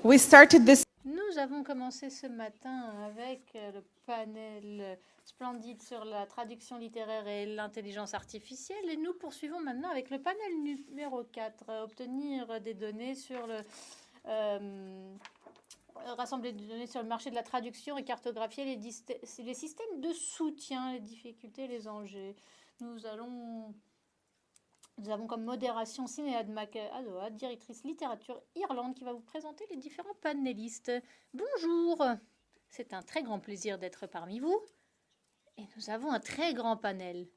We started this. Nous avons commencé ce matin avec le panel splendide sur la traduction littéraire et l'intelligence artificielle et nous poursuivons maintenant avec le panel numéro 4, obtenir des données sur le... rassembler des données sur le marché de la traduction et cartographier les systèmes de soutien, les difficultés, les enjeux. Nous avons comme modération Sinéad McAdoa, directrice littérature Irlande, qui va vous présenter les différents panélistes. Bonjour, c'est un très grand plaisir d'être parmi vous. Et nous avons un très grand panel.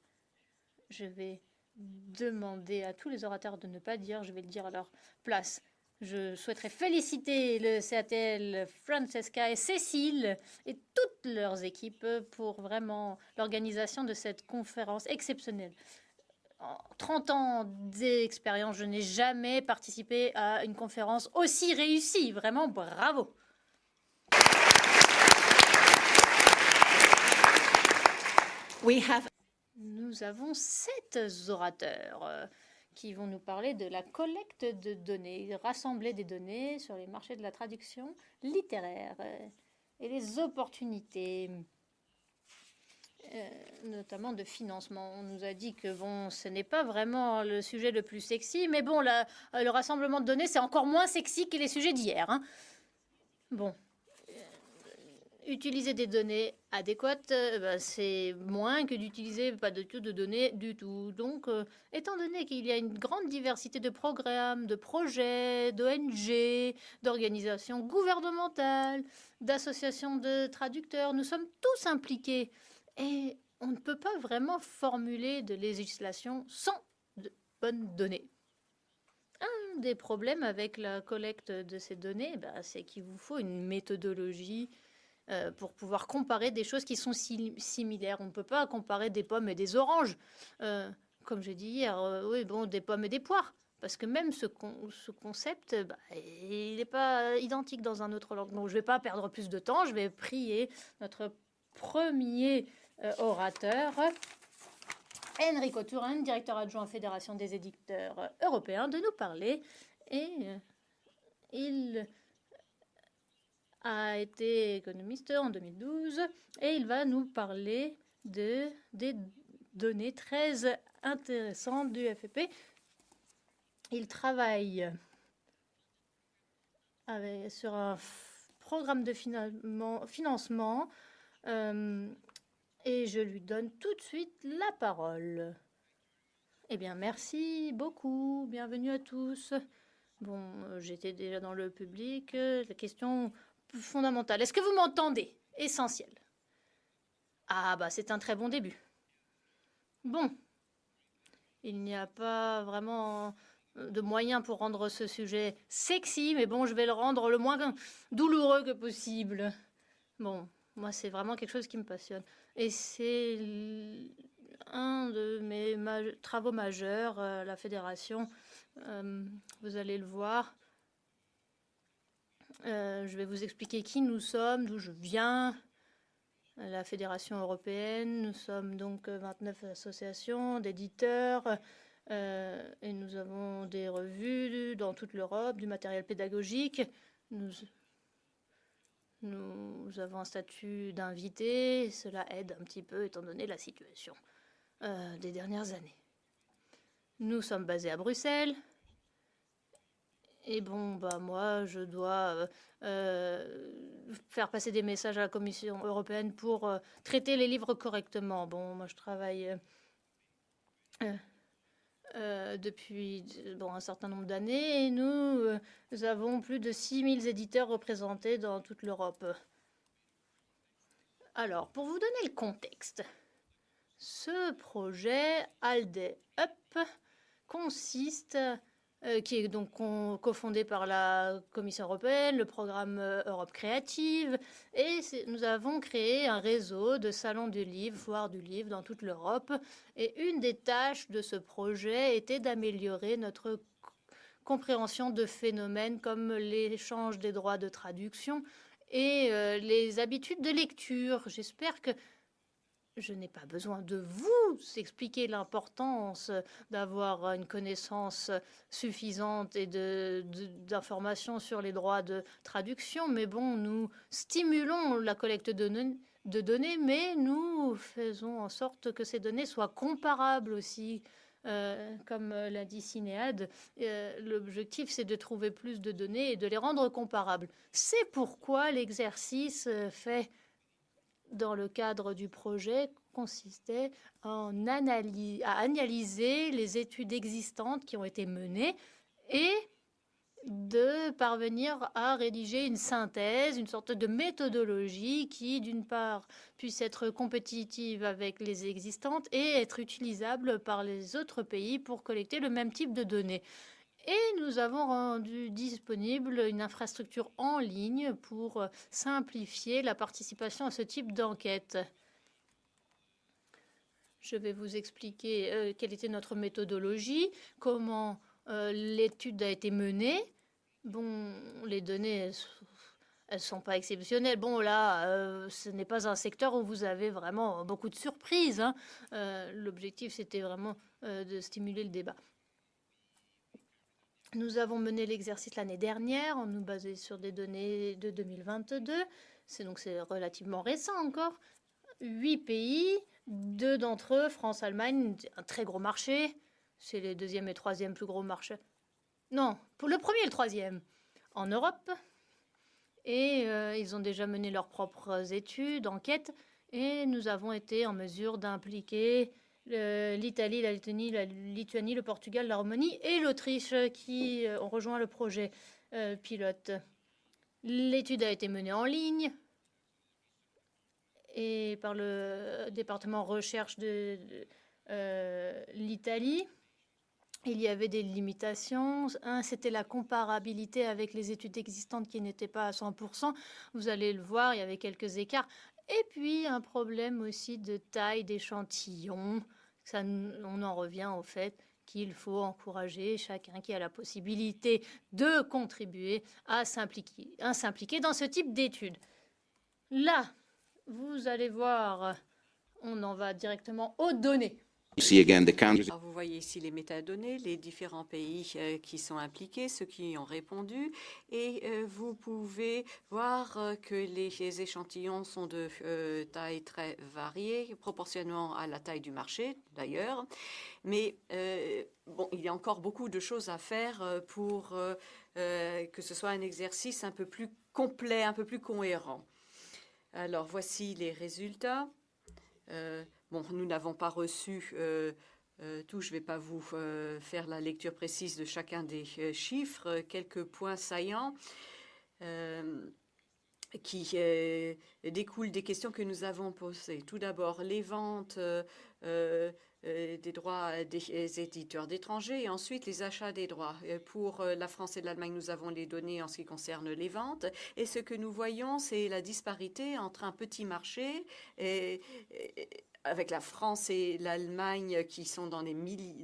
Je vais demander à tous les orateurs de ne pas dire, je vais le dire à leur place. Je souhaiterais féliciter le CATL, Francesca et Cécile et toutes leurs équipes pour vraiment l'organisation de cette conférence exceptionnelle. En 30 ans d'expérience, je n'ai jamais participé à une conférence aussi réussie. Vraiment, bravo. Nous avons 7 orateurs qui vont nous parler de la collecte de données, rassembler des données sur les marchés de la traduction littéraire et les opportunités. Notamment de financement. On nous a dit que bon, ce n'est pas vraiment le sujet le plus sexy, mais bon, le rassemblement de données, c'est encore moins sexy que les sujets d'hier. Hein. Bon, utiliser des données adéquates, c'est moins que d'utiliser pas de tout de données du tout. Donc, étant donné qu'il y a une grande diversité de programmes, de projets, d'ONG, d'organisations gouvernementales, d'associations de traducteurs, nous sommes tous impliqués. Et on ne peut pas vraiment formuler de législation sans de bonnes données. Un des problèmes avec la collecte de ces données, c'est qu'il vous faut une méthodologie pour pouvoir comparer des choses qui sont similaires. On ne peut pas comparer des pommes et des oranges. Comme j'ai dit hier, des pommes et des poires. Parce que même ce concept, il n'est pas identique dans un autre langue. Donc je ne vais pas perdre plus de temps, je vais prier notre premier orateur, Enrico Turin, directeur adjoint Fédération des éditeurs européens, de nous parler. Et il a été économiste en 2012 et il va nous parler des données très intéressantes du FEP. Il travaille sur un programme de financement et je lui donne tout de suite la parole. Eh bien, merci beaucoup. Bienvenue à tous. Bon, j'étais déjà dans le public. La question fondamentale. Est-ce que vous m'entendez? Essentiel. Ah, c'est un très bon début. Bon. Il n'y a pas vraiment de moyens pour rendre ce sujet sexy, mais bon, je vais le rendre le moins douloureux que possible. Bon, moi, c'est vraiment quelque chose qui me passionne. Et c'est un de mes travaux majeurs, la fédération. Vous allez le voir. Je vais vous expliquer qui nous sommes, d'où je viens. La Fédération européenne, nous sommes donc 29 associations d'éditeurs et nous avons des revues dans toute l'Europe, du matériel pédagogique. Nous avons un statut d'invité, cela aide un petit peu étant donné la situation des dernières années. Nous sommes basés à Bruxelles. Et bon, moi, je dois faire passer des messages à la Commission européenne pour traiter les livres correctement. Bon, moi, je travaille depuis un certain nombre d'années et nous avons plus de 6000 éditeurs représentés dans toute l'Europe. Alors, pour vous donner le contexte, ce projet ALDE Up consiste... qui est donc cofondé par la Commission européenne, le programme Europe créative, et nous avons créé un réseau de salons du livre, foires du livre dans toute l'Europe. Et une des tâches de ce projet était d'améliorer notre compréhension de phénomènes comme l'échange des droits de traduction et les habitudes de lecture. J'espère que Je n'ai pas besoin de vous expliquer l'importance d'avoir une connaissance suffisante et d'informations sur les droits de traduction, mais bon, nous stimulons la collecte de données, mais nous faisons en sorte que ces données soient comparables aussi. Comme l'a dit Cinéade, l'objectif c'est de trouver plus de données et de les rendre comparables. C'est pourquoi l'exercice fait dans le cadre du projet consistait à analyser les études existantes qui ont été menées et de parvenir à rédiger une synthèse, une sorte de méthodologie qui, d'une part, puisse être compétitive avec les existantes et être utilisable par les autres pays pour collecter le même type de données. Et nous avons rendu disponible une infrastructure en ligne pour simplifier la participation à ce type d'enquête. Je vais vous expliquer quelle était notre méthodologie, comment l'étude a été menée. Bon, les données, elles sont pas exceptionnelles. Bon, là, ce n'est pas un secteur où vous avez vraiment beaucoup de surprises, hein. L'objectif, c'était vraiment de stimuler le débat. Nous avons mené l'exercice l'année dernière, on nous basait sur des données de 2022. C'est relativement récent encore. 8 pays, 2 d'entre eux, France, Allemagne, un très gros marché. C'est les deuxième et troisième plus gros marchés. Non, pour le premier et le troisième en Europe. Et ils ont déjà mené leurs propres études, enquêtes. Et nous avons été en mesure d'impliquer l'Italie, la Lettonie, la Lituanie, le Portugal, la Roumanie et l'Autriche qui ont rejoint le projet pilote. L'étude a été menée en ligne et par le département recherche de l'Italie. Il y avait des limitations. Un, c'était la comparabilité avec les études existantes qui n'étaient pas à 100%. Vous allez le voir, il y avait quelques écarts. Et puis, un problème aussi de taille d'échantillon. On en revient au fait qu'il faut encourager chacun qui a la possibilité de contribuer à s'impliquer dans ce type d'études. Là, vous allez voir, on en va directement aux données. Alors, vous voyez ici les métadonnées, les différents pays qui sont impliqués, ceux qui ont répondu, et vous pouvez voir que les échantillons sont de taille très variée, proportionnellement à la taille du marché d'ailleurs. Mais bon, il y a encore beaucoup de choses à faire pour que ce soit un exercice un peu plus complet, un peu plus cohérent. Alors, voici les résultats. Bon, nous n'avons pas reçu tout. Je ne vais pas vous faire la lecture précise de chacun des chiffres. Quelques points saillants qui découlent des questions que nous avons posées. Tout d'abord, les ventes des droits des éditeurs d'étrangers et ensuite les achats des droits. Pour la France et l'Allemagne, nous avons les données en ce qui concerne les ventes. Et ce que nous voyons, c'est la disparité entre un petit marché avec la France et l'Allemagne qui sont dans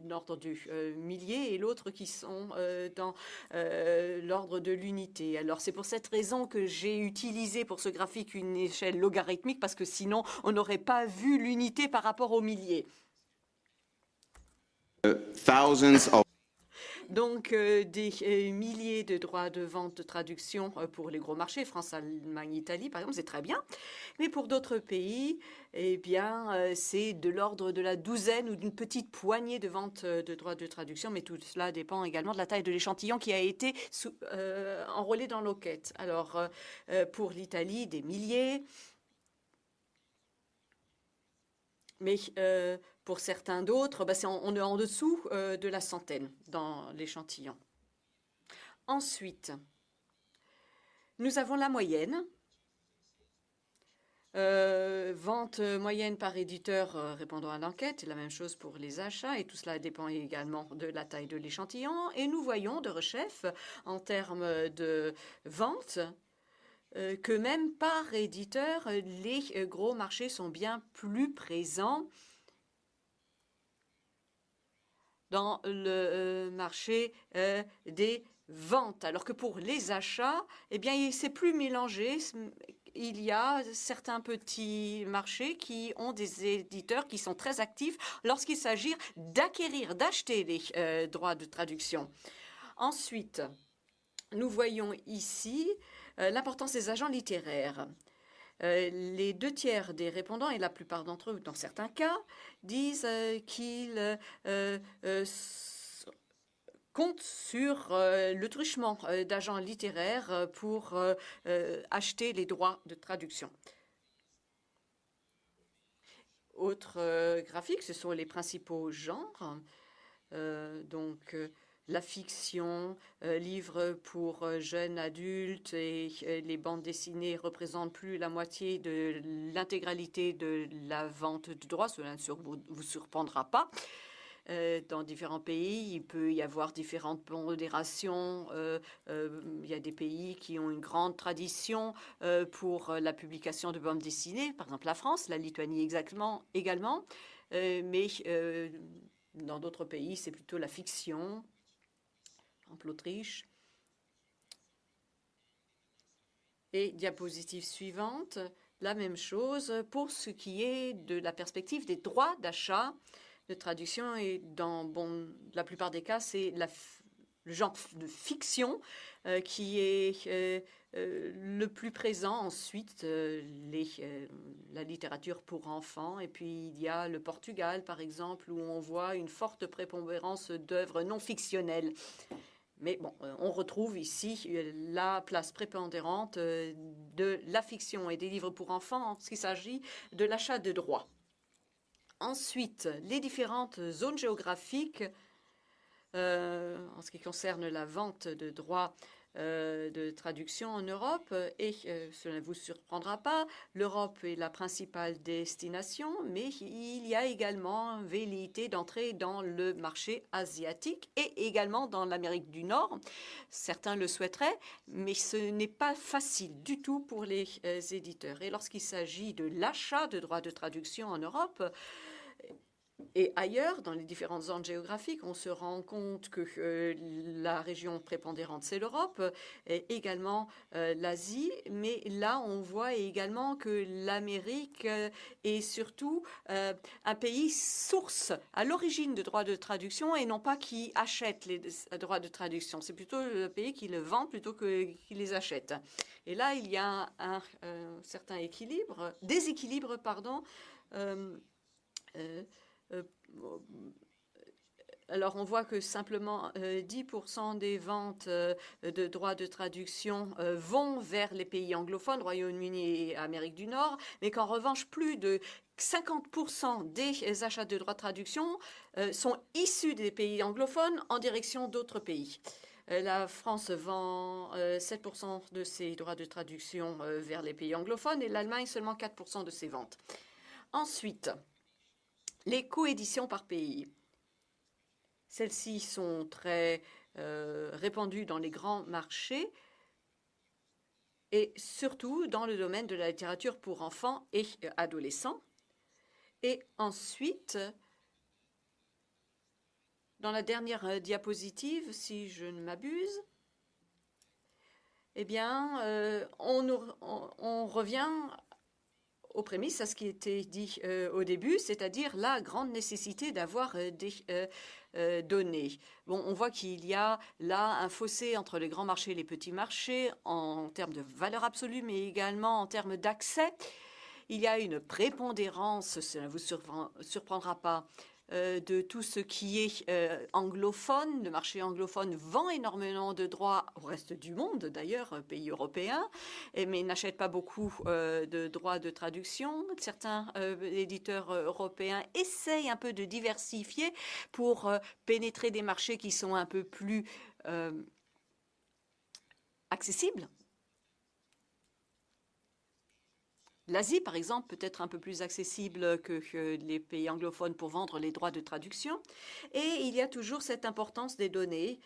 l'ordre du millier et l'autre qui sont dans l'ordre de l'unité. Alors c'est pour cette raison que j'ai utilisé pour ce graphique une échelle logarithmique parce que sinon on n'aurait pas vu l'unité par rapport au millier. Donc, des milliers de droits de vente de traduction pour les gros marchés, France, Allemagne, Italie, par exemple, c'est très bien. Mais pour d'autres pays, eh bien, c'est de l'ordre de la douzaine ou d'une petite poignée de ventes de droits de traduction. Mais tout cela dépend également de la taille de l'échantillon qui a été enrôlé dans l'enquête. Alors, pour l'Italie, des milliers. Mais pour certains d'autres, on est en dessous de la centaine dans l'échantillon. Ensuite, nous avons la moyenne. Vente moyenne par éditeur répondant à l'enquête, la même chose pour les achats, et tout cela dépend également de la taille de l'échantillon. Et nous voyons de rechef, en termes de vente, que même par éditeur, les gros marchés sont bien plus présents dans le marché des ventes, alors que pour les achats, eh bien, c'est plus mélangé il y a certains petits marchés qui ont des éditeurs qui sont très actifs lorsqu'il s'agit d'acquérir, d'acheter les droits de traduction. Ensuite, nous voyons ici l'importance des agents littéraires. Les 2 tiers des répondants, et la plupart d'entre eux, dans certains cas, disent qu'ils comptent sur le truchement d'agents littéraires pour acheter les droits de traduction. Autre graphique, ce sont les principaux genres. La fiction, livres pour jeunes adultes et les bandes dessinées représentent plus la moitié de l'intégralité de la vente de droits. Cela ne vous surprendra pas. Dans différents pays, il peut y avoir différentes pondérations. Il y a des pays qui ont une grande tradition pour la publication de bandes dessinées, par exemple la France, la Lituanie également. Mais dans d'autres pays, c'est plutôt la fiction. Par exemple, l'Autriche. Et diapositive suivante, la même chose pour ce qui est de la perspective des droits d'achat de traduction. Et dans la plupart des cas, c'est le genre de fiction qui est le plus présent. Ensuite, la littérature pour enfants. Et puis, il y a le Portugal, par exemple, où on voit une forte prépondérance d'œuvres non fictionnelles. Mais bon, on retrouve ici la place prépondérante de la fiction et des livres pour enfants en ce qui s'agit de l'achat de droits. Ensuite, les différentes zones géographiques en ce qui concerne la vente de droits de traduction en Europe, et cela ne vous surprendra pas, l'Europe est la principale destination, mais il y a également velléité d'entrer dans le marché asiatique et également dans l'Amérique du Nord. Certains le souhaiteraient, mais ce n'est pas facile du tout pour les éditeurs. Et lorsqu'il s'agit de l'achat de droits de traduction en Europe, et ailleurs, dans les différentes zones géographiques, on se rend compte que la région prépondérante, c'est l'Europe, et également l'Asie. Mais là, on voit également que l'Amérique est surtout un pays source à l'origine de droits de traduction et non pas qui achète les droits de traduction. C'est plutôt le pays qui le vend plutôt que qui les achète. Et là, il y a un certain déséquilibre, pardon. Alors, on voit que simplement 10% des ventes de droits de traduction vont vers les pays anglophones, Royaume-Uni et Amérique du Nord, mais qu'en revanche, plus de 50% des achats de droits de traduction sont issus des pays anglophones en direction d'autres pays. La France vend 7% de ses droits de traduction vers les pays anglophones et l'Allemagne seulement 4% de ses ventes. Ensuite, les coéditions par pays. Celles-ci sont très répandues dans les grands marchés et surtout dans le domaine de la littérature pour enfants et adolescents. Et ensuite, dans la dernière diapositive, si je ne m'abuse, eh bien, on revient aux prémices, à ce qui était dit au début, c'est-à-dire la grande nécessité d'avoir des données. Bon, on voit qu'il y a là un fossé entre les grands marchés et les petits marchés en termes de valeur absolue, mais également en termes d'accès. Il y a une prépondérance, cela ne vous surprendra pas, de tout ce qui est anglophone. Le marché anglophone vend énormément de droits au reste du monde, d'ailleurs, pays européens, mais n'achète pas beaucoup de droits de traduction. Certains éditeurs européens essayent un peu de diversifier pour pénétrer des marchés qui sont un peu plus accessibles. L'Asie, par exemple, peut être un peu plus accessible que les pays anglophones pour vendre les droits de traduction. Et il y a toujours cette importance des données,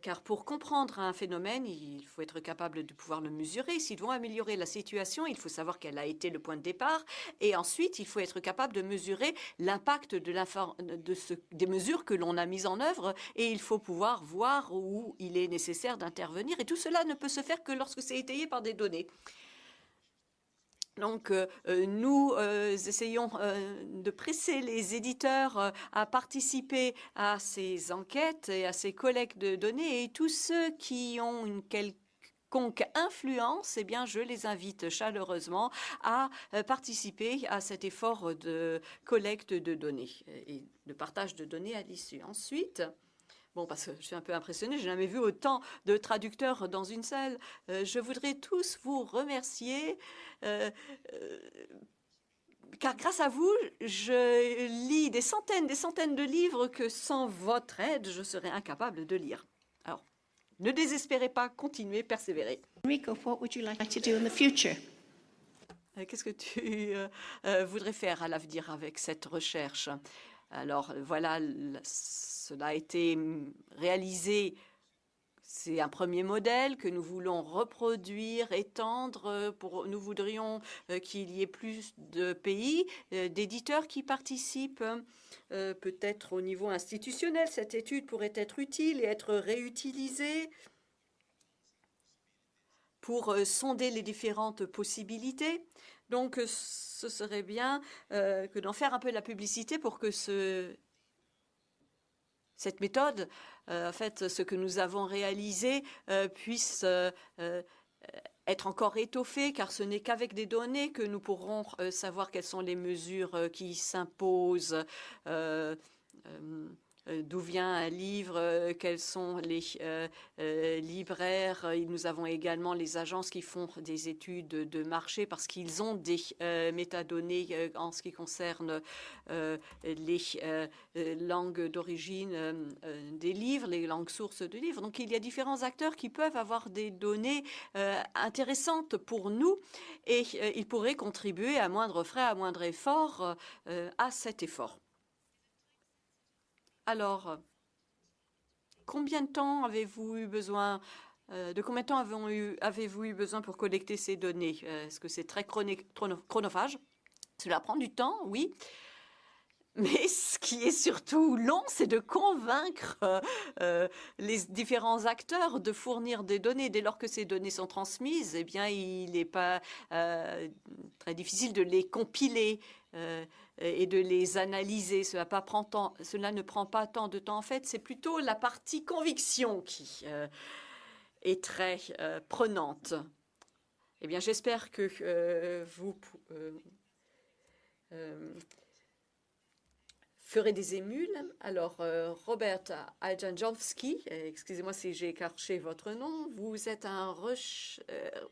car pour comprendre un phénomène, il faut être capable de pouvoir le mesurer. S'ils vont améliorer la situation, il faut savoir quel a été le point de départ. Et ensuite, il faut être capable de mesurer l'impact des mesures que l'on a mises en œuvre. Et il faut pouvoir voir où il est nécessaire d'intervenir. Et tout cela ne peut se faire que lorsque c'est étayé par des données. Donc, nous essayons de presser les éditeurs à participer à ces enquêtes et à ces collectes de données, et tous ceux qui ont une quelconque influence, eh bien, je les invite chaleureusement à participer à cet effort de collecte de données et de partage de données à l'issue. Ensuite, bon, parce que je suis un peu impressionnée, je n'ai jamais vu autant de traducteurs dans une salle. Je voudrais tous vous remercier, euh, euh, car grâce à vous, je lis des centaines de livres que sans votre aide, je serais incapable de lire. Alors, ne désespérez pas, continuez, persévérez. Rico, what would you like to do in the future? Qu'est-ce que tu voudrais faire à l'avenir avec cette recherche? Alors voilà, cela a été réalisé. C'est un premier modèle que nous voulons reproduire, étendre. Nous voudrions qu'il y ait plus de pays, d'éditeurs qui participent. Peut-être au niveau institutionnel, cette étude pourrait être utile et être réutilisée pour sonder les différentes possibilités. Donc, ce serait bien que d'en faire un peu la publicité pour que cette méthode, en fait, ce que nous avons réalisé, puisse être encore étoffé, car ce n'est qu'avec des données que nous pourrons savoir quelles sont les mesures qui s'imposent. D'où vient un livre, quels sont les libraires. Nous avons également les agences qui font des études de marché parce qu'ils ont des métadonnées en ce qui concerne les langues d'origine des livres, les langues sources de livres. Donc il y a différents acteurs qui peuvent avoir des données intéressantes pour nous et ils pourraient contribuer à moindre frais, à moindre effort à cet effort. Alors, combien de temps avez-vous eu besoin de combien de temps avez-vous eu besoin pour collecter ces données? Est-ce que c'est très chronophage? Cela prend du temps, oui. Mais ce qui est surtout long, c'est de convaincre les différents acteurs de fournir des données. Dès lors que ces données sont transmises, eh bien, il n'est pas très difficile de les compiler et de les analyser. Cela ne prend pas tant de temps. En fait, c'est plutôt la partie conviction qui est très prenante. Eh bien, j'espère que vous ferez des émules. Alors, Robert Aljanjowski, excusez-moi si j'ai écorché votre nom, vous êtes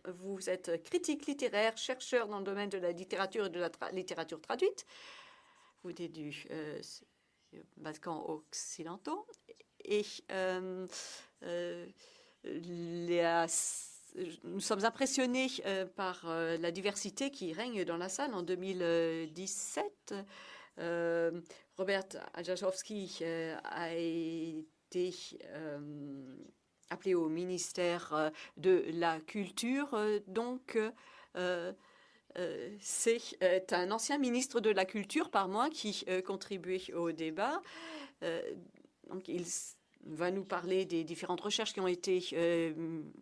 vous êtes critique littéraire, chercheur dans le domaine de la littérature et de la littérature traduite. Vous venez du Balkans occidentaux. Et nous sommes impressionnés par la diversité qui règne dans la salle en 2017. Robert Aljanjowski a été appelé au ministère de la Culture. Donc, c'est un ancien ministre de la Culture par moi qui contribuait au débat. Donc, il va nous parler des différentes recherches qui ont été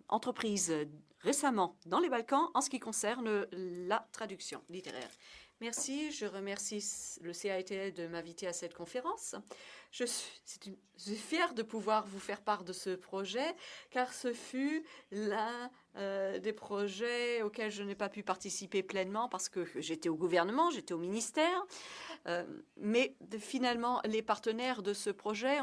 entreprises récemment dans les Balkans en ce qui concerne la traduction littéraire. Merci, je remercie le CAETL de m'inviter à cette conférence. Je suis fière de pouvoir vous faire part de ce projet, car ce fut l'un des projets auxquels je n'ai pas pu participer pleinement parce que j'étais au gouvernement, j'étais au ministère. Mais finalement, les partenaires de ce projet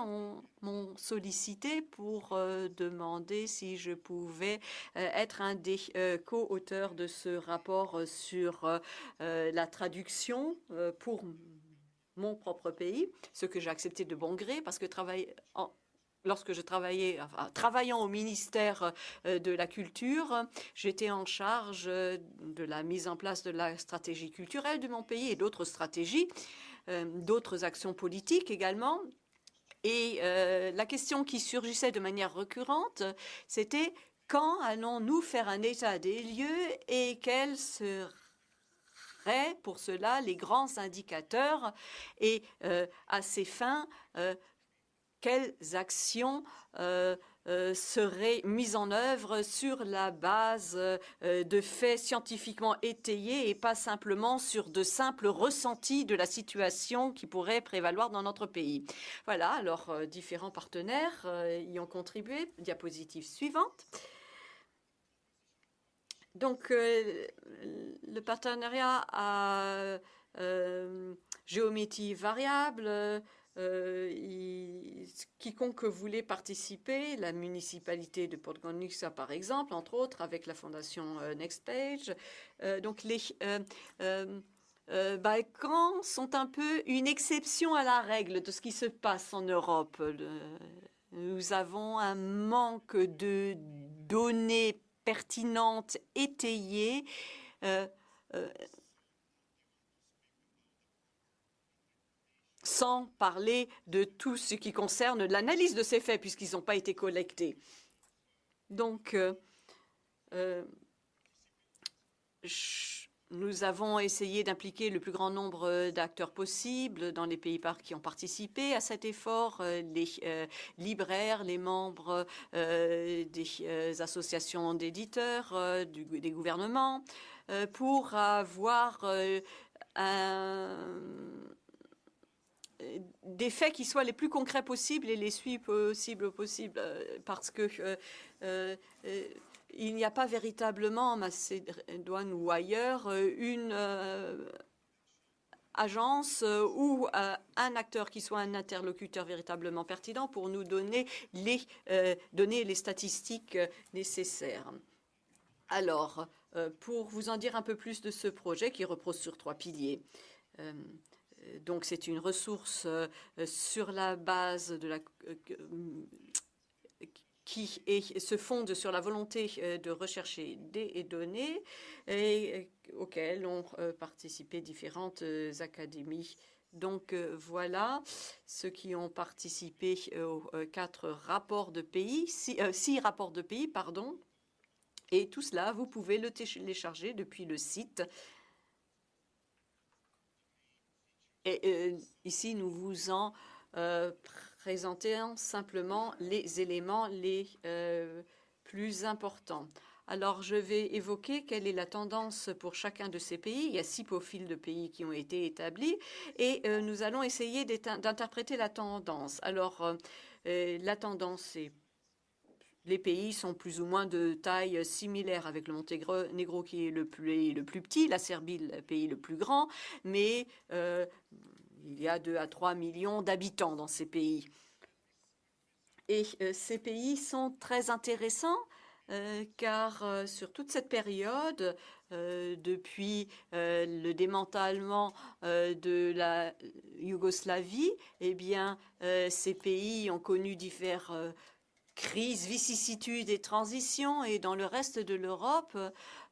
m'ont sollicité pour demander si je pouvais être un des co-auteurs de ce rapport sur la traduction pour mon propre pays, ce que j'ai accepté de bon gré parce que lorsque je travaillant au ministère de la Culture, j'étais en charge de la mise en place de la stratégie culturelle de mon pays et d'autres stratégies, d'autres actions politiques également. Et la question qui surgissait de manière récurrente, c'était quand allons-nous faire un état des lieux et quels seraient pour cela les grands indicateurs et à ces fins, quelles actions serait mise en œuvre sur la base de faits scientifiquement étayés et pas simplement sur de simples ressentis de la situation qui pourrait prévaloir dans notre pays. Voilà, alors différents partenaires y ont contribué. Diapositive suivante. Donc, le partenariat à géométrie variable, quiconque voulait participer, la municipalité de Podgorica par exemple, entre autres, avec la fondation NextPage. Donc, les Balkans sont un peu une exception à la règle de ce qui se passe en Europe. Nous avons un manque de données pertinentes, étayées, sans parler de tout ce qui concerne l'analyse de ces faits, puisqu'ils n'ont pas été collectés. Donc, nous avons essayé d'impliquer le plus grand nombre d'acteurs possibles dans les pays qui ont participé à cet effort, les libraires, les membres des associations d'éditeurs, des gouvernements, pour avoir des faits qui soient les plus concrets possibles et les suivis possibles, parce que il n'y a pas véritablement en Macédoine ou ailleurs une agence ou un acteur qui soit un interlocuteur véritablement pertinent pour nous donner les statistiques nécessaires. Alors, pour vous en dire un peu plus de ce projet qui repose sur 3 piliers. Donc, c'est une ressource sur la base de la qui se fonde sur la volonté de rechercher des données et auxquelles ont participé différentes académies. Donc voilà ceux qui ont participé aux 4 rapports de pays, 6 rapports de pays, pardon. Et tout cela, vous pouvez le télécharger depuis le site. Et ici, nous vous en présentons simplement les éléments les plus importants. Alors, je vais évoquer quelle est la tendance pour chacun de ces pays. Il y a 6 profils de pays qui ont été établis et nous allons essayer d'interpréter la tendance. Alors, la tendance, c'est les pays sont plus ou moins de taille similaire, avec le Monténégro qui est le plus petit, la Serbie le pays le plus grand, mais il y a 2 à 3 millions d'habitants dans ces pays. Et ces pays sont très intéressants car sur toute cette période, depuis le démantèlement de la Yougoslavie, eh bien, ces pays ont connu diverses crises, vicissitudes et transitions, et dans le reste de l'Europe,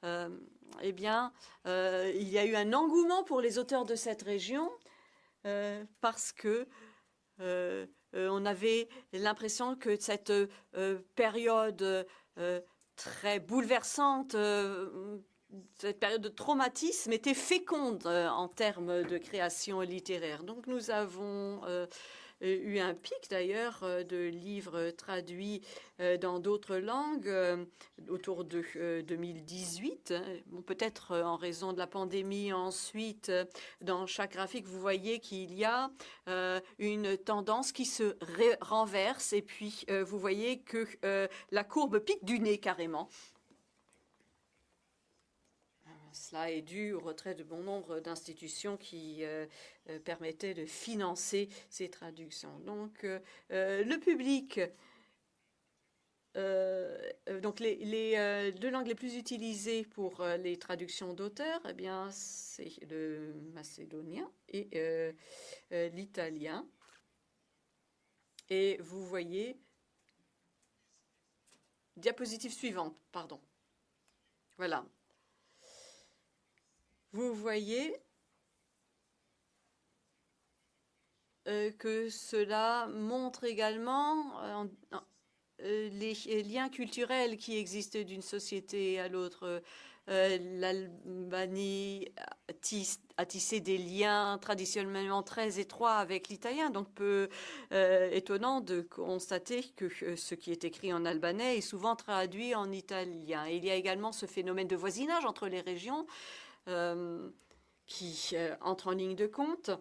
eh bien, il y a eu un engouement pour les auteurs de cette région parce que on avait l'impression que cette période très bouleversante, cette période de traumatisme était féconde en termes de création littéraire. Donc nous avons eu un pic d'ailleurs de livres traduits dans d'autres langues autour de 2018. Bon, peut-être en raison de la pandémie ensuite, dans chaque graphique, vous voyez qu'il y a une tendance qui se renverse et puis vous voyez que la courbe pique du nez carrément. Cela est dû au retrait de bon nombre d'institutions qui permettaient de financer ces traductions. Donc, le public, donc les 2 langues les plus utilisées pour les traductions d'auteurs, eh bien, c'est le macédonien et l'italien. Et vous voyez, diapositive suivante, pardon. Voilà. Vous voyez que cela montre également les liens culturels qui existent d'une société à l'autre. L'Albanie a tissé des liens traditionnellement très étroits avec l'italien, donc peu étonnant de constater que ce qui est écrit en albanais est souvent traduit en italien. Il y a également ce phénomène de voisinage entre les régions qui entre en ligne de compte.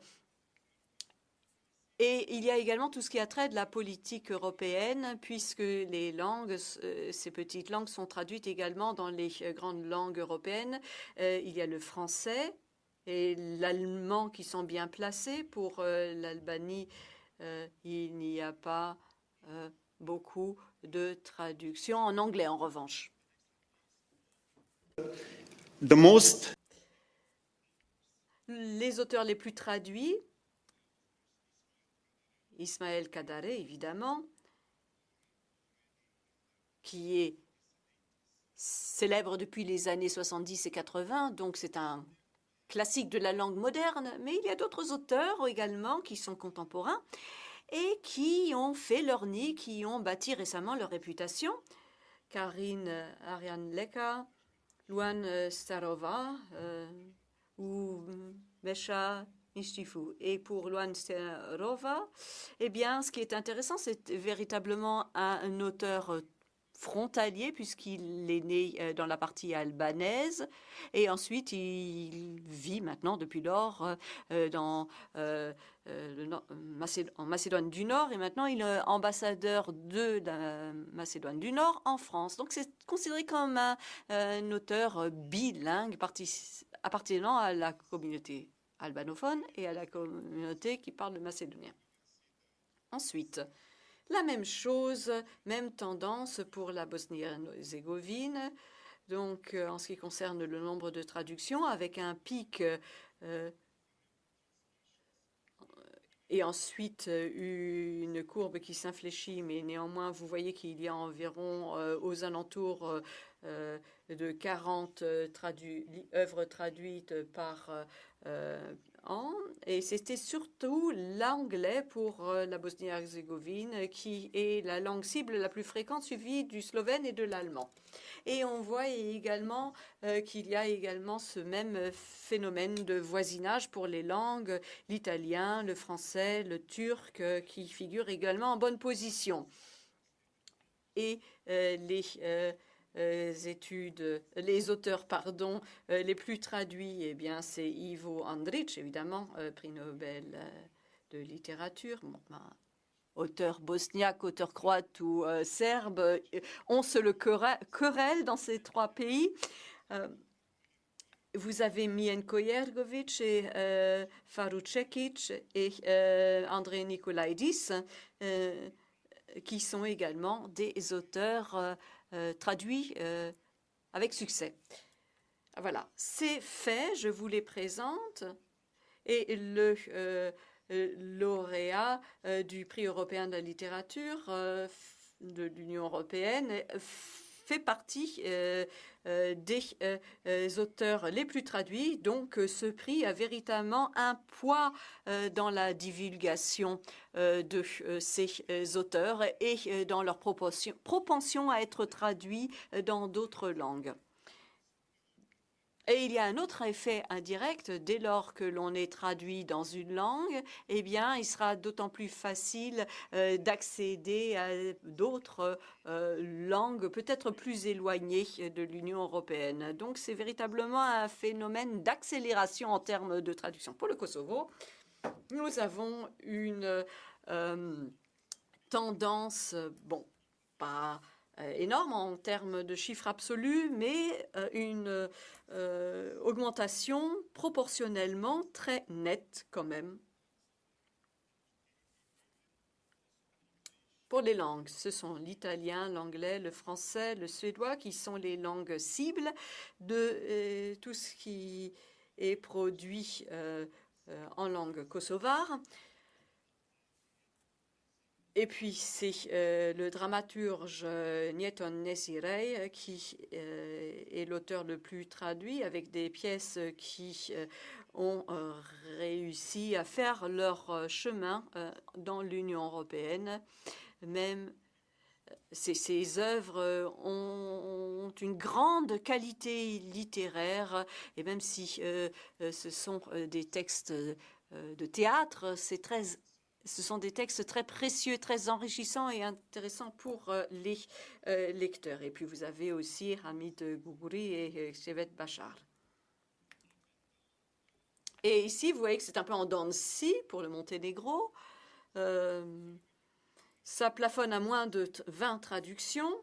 Et il y a également tout ce qui a trait de la politique européenne, puisque les langues, ces petites langues sont traduites également dans les grandes langues européennes. Il y a le français et l'allemand qui sont bien placés. Pour l'Albanie, il n'y a pas beaucoup de traductions en anglais, en revanche. Les auteurs les plus traduits, Ismaël Kadare, évidemment, qui est célèbre depuis les années 70 et 80, donc c'est un classique de la langue moderne, mais il y a d'autres auteurs également qui sont contemporains et qui ont fait leur nid, qui ont bâti récemment leur réputation. Karin Ariane Leka, Luan Starova ou Mesha Nishtifu. Et pour Luan Starova, eh bien, ce qui est intéressant, c'est véritablement un auteur frontalier, puisqu'il est né dans la partie albanaise, et ensuite il vit maintenant depuis lors en Macédoine du Nord, et maintenant il est ambassadeur de la Macédoine du Nord en France. Donc c'est considéré comme un auteur bilingue appartenant à la communauté albanophone et à la communauté qui parle le macédonien. Ensuite, la même chose, même tendance pour la Bosnie-Herzégovine, donc en ce qui concerne le nombre de traductions, avec un pic et ensuite une courbe qui s'infléchit, mais néanmoins vous voyez qu'il y a environ aux alentours de 40 œuvres traduites par an, et c'était surtout l'anglais pour la Bosnie-Herzégovine qui est la langue cible la plus fréquente, suivie du slovène et de l'allemand. Et on voit également qu'il y a également ce même phénomène de voisinage pour les langues, l'italien, le français, le turc, qui figurent également en bonne position. Et les auteurs, les plus traduits, eh bien, c'est Ivo Andrić, évidemment, prix Nobel de littérature. Bon, auteur bosniaque, auteur croate ou serbe, on se le querelle dans ces trois pays. Vous avez Mijenko Jergović et Faruk Čekić et André Nikolaïdis, qui sont également des auteurs traduits avec succès. Voilà, c'est fait, je vous les présente. Et le lauréat du prix européen de la littérature de l'Union européenne fait partie des auteurs les plus traduits. Donc ce prix a véritablement un poids dans la divulgation de ces auteurs et dans leur propension à être traduits dans d'autres langues. Et il y a un autre effet indirect, dès lors que l'on est traduit dans une langue, eh bien, il sera d'autant plus facile d'accéder à d'autres langues peut-être plus éloignées de l'Union européenne. Donc, c'est véritablement un phénomène d'accélération en termes de traduction. Pour le Kosovo, nous avons une tendance, bon, pas énorme en termes de chiffres absolus, mais une augmentation proportionnellement très nette quand même. Pour les langues, ce sont l'italien, l'anglais, le français, le suédois qui sont les langues cibles de tout ce qui est produit en langue kosovare. Et puis, c'est le dramaturge Njeton Nesirej qui est l'auteur le plus traduit, avec des pièces qui ont réussi à faire leur chemin dans l'Union européenne, même ces œuvres ont une grande qualité littéraire, et même si ce sont des textes de théâtre, ce sont des textes très précieux, très enrichissants et intéressants pour les lecteurs. Et puis vous avez aussi Hamid Gougouri et Shevet Bachar. Et ici, vous voyez que c'est un peu en dents de scie pour le Monténégro. Ça plafonne à moins de 20 traductions.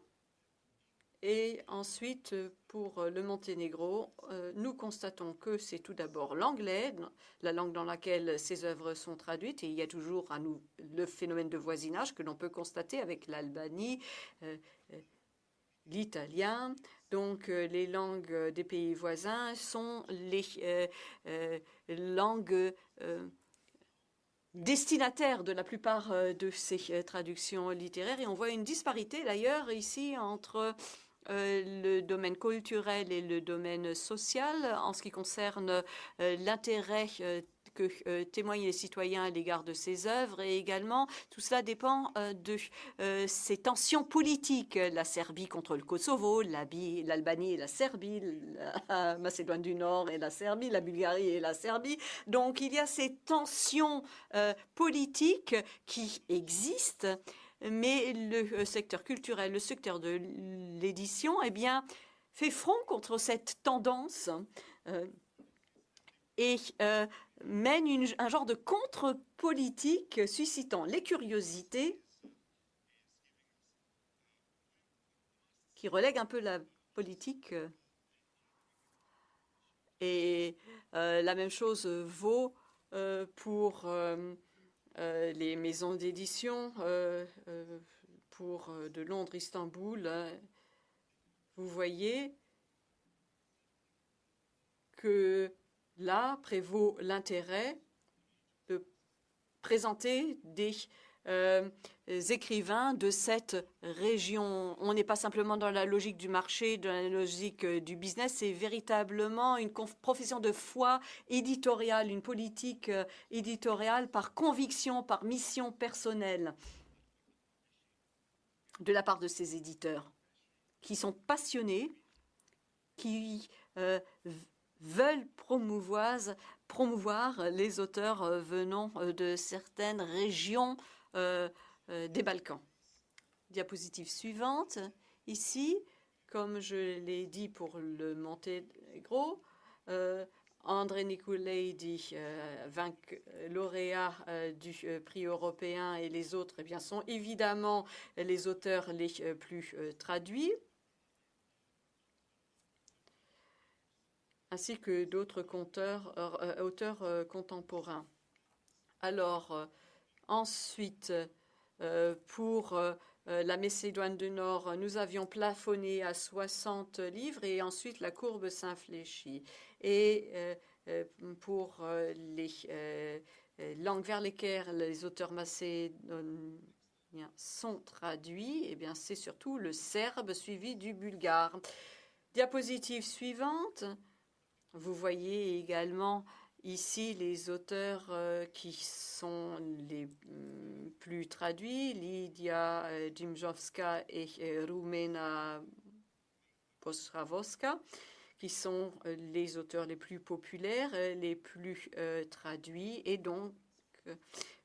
Et ensuite, pour le Monténégro, nous constatons que c'est tout d'abord l'anglais, la langue dans laquelle ces œuvres sont traduites. Et il y a toujours le phénomène de voisinage que l'on peut constater avec l'Albanie, l'italien. Donc, les langues des pays voisins sont les langues destinataires de la plupart de ces traductions littéraires. Et on voit une disparité d'ailleurs ici entre le domaine culturel et le domaine social en ce qui concerne l'intérêt que témoignent les citoyens à l'égard de ces œuvres, et également tout cela dépend de ces tensions politiques, la Serbie contre le Kosovo, l'Albanie et la Serbie, la Macédoine du Nord et la Serbie, la Bulgarie et la Serbie. Donc il y a ces tensions politiques qui existent, mais le secteur culturel, le secteur de l'édition, eh bien, fait front contre cette tendance et mène un genre de contre-politique suscitant les curiosités, qui relègue un peu la politique. Et la même chose vaut pour les maisons d'édition, pour de Londres, Istanbul. Vous voyez que là prévaut l'intérêt de présenter des écrivains de cette région. On n'est pas simplement dans la logique du marché, dans la logique du business, c'est véritablement une profession de foi éditoriale, une politique éditoriale par conviction, par mission personnelle de la part de ces éditeurs qui sont passionnés, qui veulent promouvoir les auteurs venant de certaines régions des Balkans. Diapositive suivante. Ici, comme je l'ai dit pour le Monténégro, André Nicoleidi, lauréat du prix européen, et les autres eh bien, sont évidemment les auteurs les plus traduits, ainsi que d'autres auteurs contemporains. Alors, ensuite, pour la Macédoine du Nord, nous avions plafonné à 60 livres et ensuite la courbe s'infléchit. Et pour les langues vers lesquelles les auteurs macédoniens sont traduits, eh bien, c'est surtout le serbe suivi du bulgare. Diapositive suivante. Vous voyez également ici les auteurs qui sont les plus traduits, Lidia Dimjowska et Rumena Postravovska, qui sont les auteurs les plus populaires, les plus traduits, et donc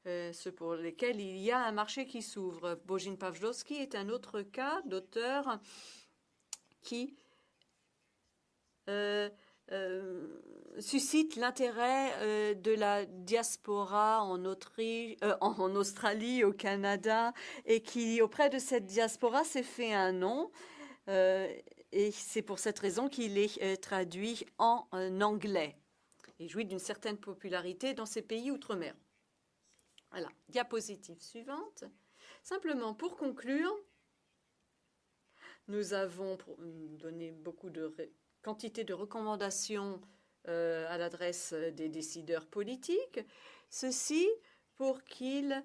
ceux pour lesquels il y a un marché qui s'ouvre. Bojan Pavlovski est un autre cas d'auteur qui suscite l'intérêt de la diaspora en Australie, au Canada, et qui, auprès de cette diaspora, s'est fait un nom. Et c'est pour cette raison qu'il est traduit en anglais et jouit d'une certaine popularité dans ces pays outre-mer. Voilà, diapositive suivante. Simplement pour conclure, nous avons donné beaucoup de quantité de recommandations à l'adresse des décideurs politiques, ceci pour qu'ils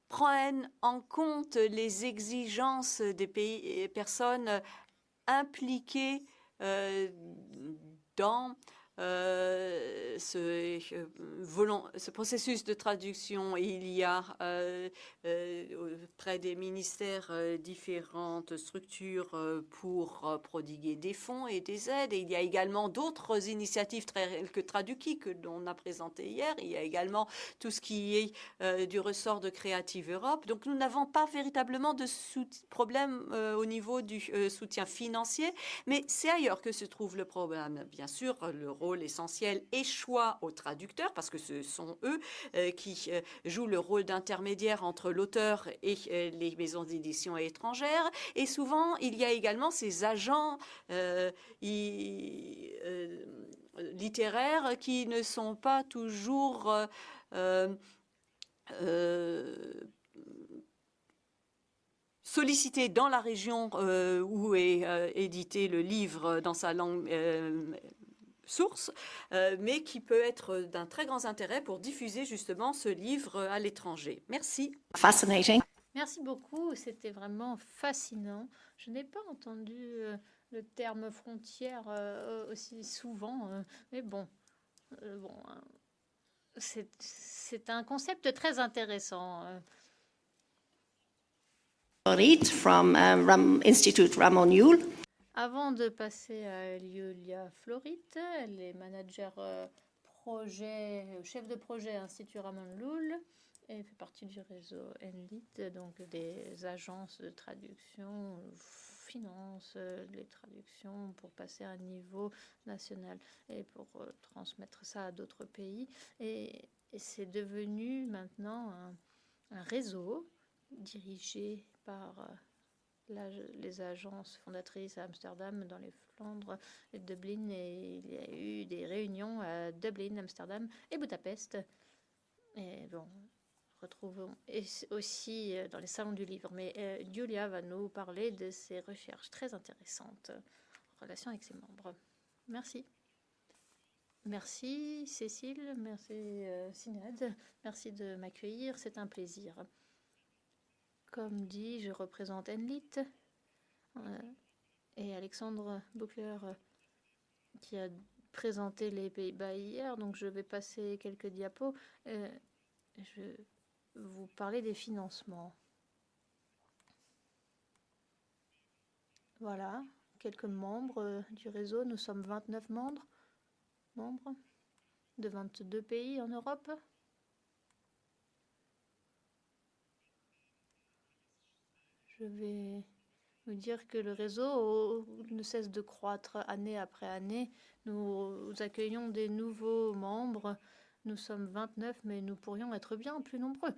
prennent en compte les exigences des personnes impliquées dans ce processus de traduction. Il y a près des ministères différentes structures pour prodiguer des fonds et des aides. Et il y a également d'autres initiatives telles que Traduki que l'on a présenté hier. Il y a également tout ce qui est du ressort de Creative Europe. Donc nous n'avons pas véritablement de problème au niveau du soutien financier, mais c'est ailleurs que se trouve le problème. Bien sûr, le rôle essentiel échoit aux traducteurs parce que ce sont eux qui jouent le rôle d'intermédiaire entre l'auteur et les maisons d'édition étrangères. Et souvent, il y a également ces agents littéraires qui ne sont pas toujours sollicités dans la région où est édité le livre dans sa langue source, mais qui peut être d'un très grand intérêt pour diffuser justement ce livre à l'étranger. Merci. Fascinating. Merci beaucoup, c'était vraiment fascinant. Je n'ai pas entendu le terme frontière aussi souvent, mais bon, c'est un concept très intéressant. From Institute Ramon Llull. Avant de passer à Julia Florit, elle est manager chef de projet Institut Ramon Llull et fait partie du réseau NLIT, donc des agences de traduction, finance les traductions pour passer à un niveau national et pour transmettre ça à d'autres pays. Et c'est devenu maintenant un réseau dirigé par les agences fondatrices à Amsterdam, dans les Flandres et Dublin. Et il y a eu des réunions à Dublin, Amsterdam et Budapest. Et bon, retrouvons aussi dans les salons du livre. Mais Julia va nous parler de ses recherches très intéressantes en relation avec ses membres. Merci. Merci Cécile, merci Sinéad, merci de m'accueillir, c'est un plaisir. Comme dit, je représente NLIT et Alexandre Buckler qui a présenté les Pays-Bas hier, donc je vais passer quelques diapos. Je vais vous parler des financements. Voilà, quelques membres du réseau. Nous sommes 29 membres de 22 pays en Europe. Je vais vous dire que le réseau ne cesse de croître année après année. Nous accueillons des nouveaux membres. Nous sommes 29, mais nous pourrions être bien plus nombreux.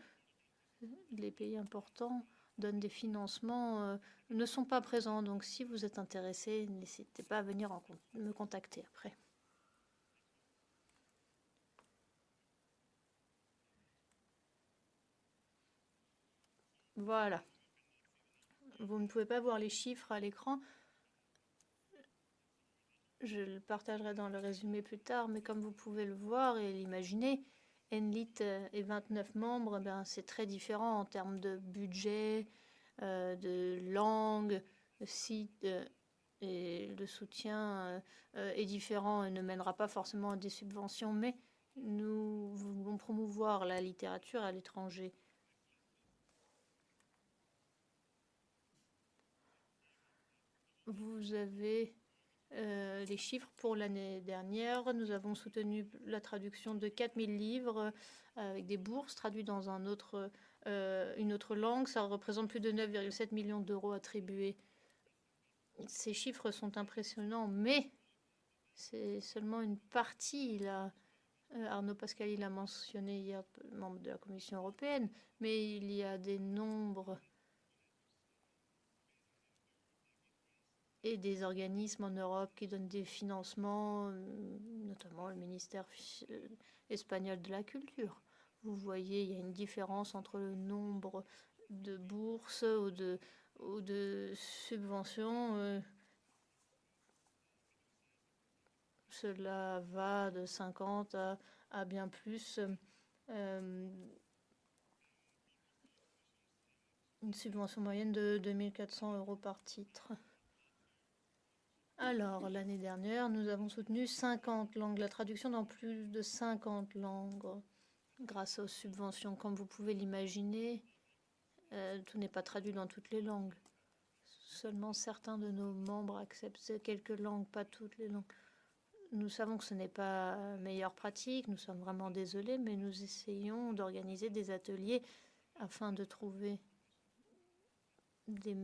Les pays importants donnent des financements, ne sont pas présents. Donc si vous êtes intéressé, n'hésitez pas à venir me contacter après. Voilà. Vous ne pouvez pas voir les chiffres à l'écran. Je le partagerai dans le résumé plus tard, mais comme vous pouvez le voir et l'imaginer, NLIT et 29 membres, c'est très différent en termes de budget, de langue, de site, et le soutien est différent et ne mènera pas forcément à des subventions, mais nous voulons promouvoir la littérature à l'étranger. Vous avez les chiffres pour l'année dernière. Nous avons soutenu la traduction de 4000 livres avec des bourses traduites dans une autre langue. Ça représente plus de 9,7 millions d'euros attribués. Ces chiffres sont impressionnants, mais c'est seulement une partie. Arnaud Pascali l'a mentionné hier, membre de la Commission européenne, mais il y a des nombres et des organismes en Europe qui donnent des financements, notamment le ministère espagnol de la culture. Vous voyez, il y a une différence entre le nombre de bourses ou de subventions. Cela va de 50 à bien plus. Une subvention moyenne de 2400 € par titre. Alors, l'année dernière, nous avons soutenu 50 langues, la traduction dans plus de 50 langues grâce aux subventions. Comme vous pouvez l'imaginer, tout n'est pas traduit dans toutes les langues. Seulement certains de nos membres acceptent quelques langues, pas toutes les langues. Nous savons que ce n'est pas meilleure pratique, nous sommes vraiment désolés, mais nous essayons d'organiser des ateliers afin de trouver des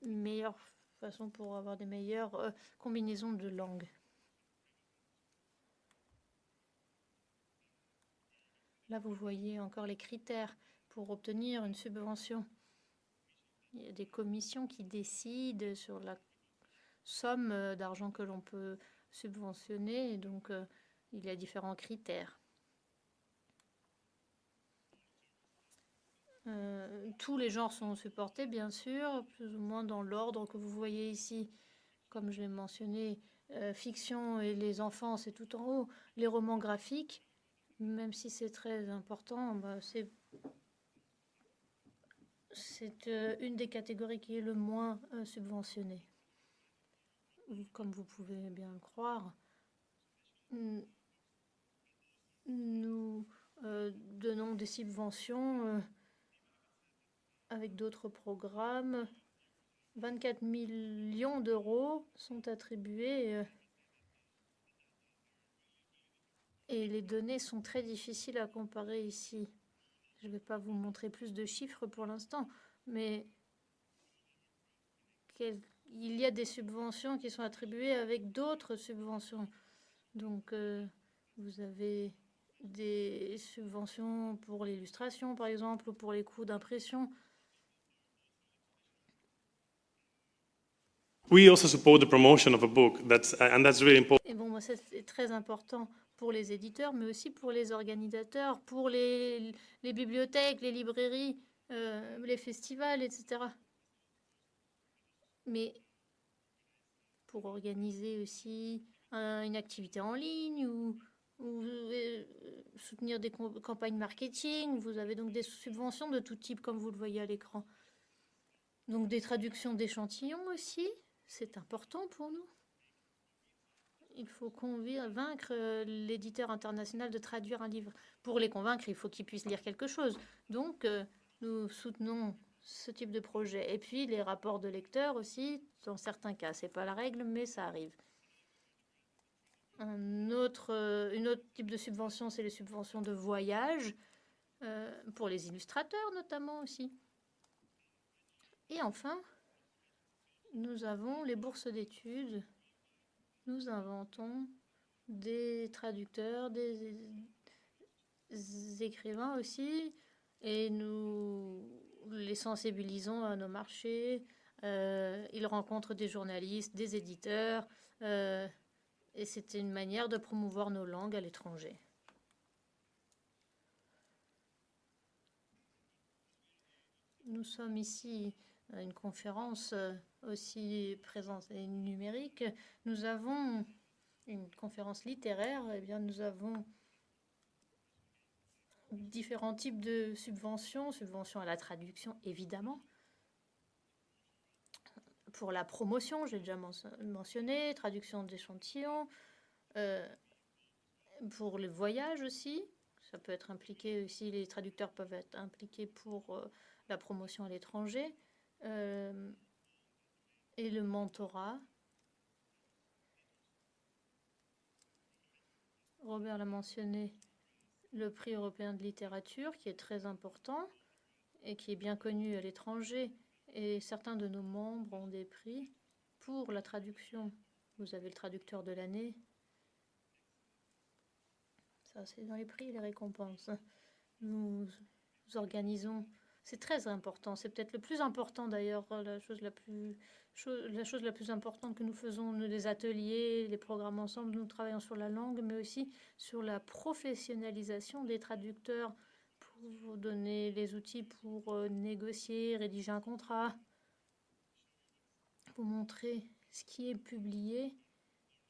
meilleures façons pour avoir des meilleures combinaisons de langues. Là, vous voyez encore les critères pour obtenir une subvention. Il y a des commissions qui décident sur la somme d'argent que l'on peut subventionner, et donc il y a différents critères. Tous les genres sont supportés, bien sûr, plus ou moins dans l'ordre que vous voyez ici. Comme je l'ai mentionné, fiction et les enfants, c'est tout en haut. Les romans graphiques, même si c'est très important, c'est une des catégories qui est le moins subventionnée. Comme vous pouvez bien le croire, nous donnons des subventions avec d'autres programmes. 24 millions d'euros sont attribués et les données sont très difficiles à comparer ici. Je ne vais pas vous montrer plus de chiffres pour l'instant, mais il y a des subventions qui sont attribuées avec d'autres subventions. Donc, vous avez des subventions pour l'illustration, par exemple, ou pour les coûts d'impression. We also support the promotion of a book, and that's really important. Et bon, c'est très important pour les éditeurs, mais aussi pour les organisateurs, pour les bibliothèques, les librairies, les festivals, etc. Mais pour organiser aussi une activité en ligne ou soutenir des campagnes marketing, vous avez donc des subventions de tout type, comme vous le voyez à l'écran. Donc des traductions d'échantillons aussi, c'est important pour nous. Il faut convaincre l'éditeur international de traduire un livre. Pour les convaincre, il faut qu'ils puissent lire quelque chose. Donc, nous soutenons ce type de projet. Et puis, les rapports de lecteurs aussi, dans certains cas. Ce n'est pas la règle, mais ça arrive. Une autre type de subvention, c'est les subventions de voyage, pour les illustrateurs notamment aussi. Et enfin, nous avons les bourses d'études. Nous inventons des traducteurs, des écrivains aussi, et nous les sensibilisons à nos marchés. Ils rencontrent des journalistes, des éditeurs, et c'est une manière de promouvoir nos langues à l'étranger. Nous sommes ici à une conférence aussi présence et numérique. Nous avons une conférence littéraire. Eh bien, nous avons différents types de subventions. Subventions à la traduction, évidemment. Pour la promotion, j'ai déjà mentionné. Traduction d'échantillons. Pour le voyage aussi. Ça peut être impliqué aussi. Les traducteurs peuvent être impliqués pour la promotion à l'étranger. Et le mentorat. Robert l'a mentionné, le prix européen de littérature qui est très important et qui est bien connu à l'étranger. Et certains de nos membres ont des prix pour la traduction. Vous avez le traducteur de l'année. Ça, c'est dans les prix et les récompenses. Nous organisons. C'est très important. C'est peut-être le plus important d'ailleurs, la chose la plus importante que nous faisons, nous, les ateliers, les programmes ensemble. Nous travaillons sur la langue, mais aussi sur la professionnalisation des traducteurs pour vous donner les outils pour négocier, rédiger un contrat, vous montrer ce qui est publié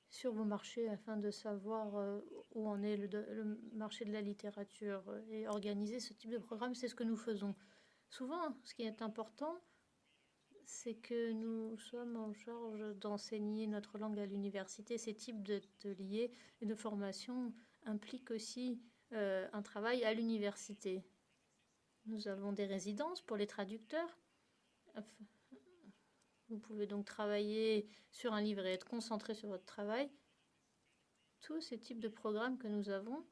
sur vos marchés afin de savoir où en est le marché de la littérature et organiser ce type de programme. C'est ce que nous faisons. Souvent, ce qui est important, c'est que nous sommes en charge d'enseigner notre langue à l'université. Ces types d'ateliers et de formations impliquent aussi un travail à l'université. Nous avons des résidences pour les traducteurs. Vous pouvez donc travailler sur un livre et être concentré sur votre travail. Tous ces types de programmes que nous avons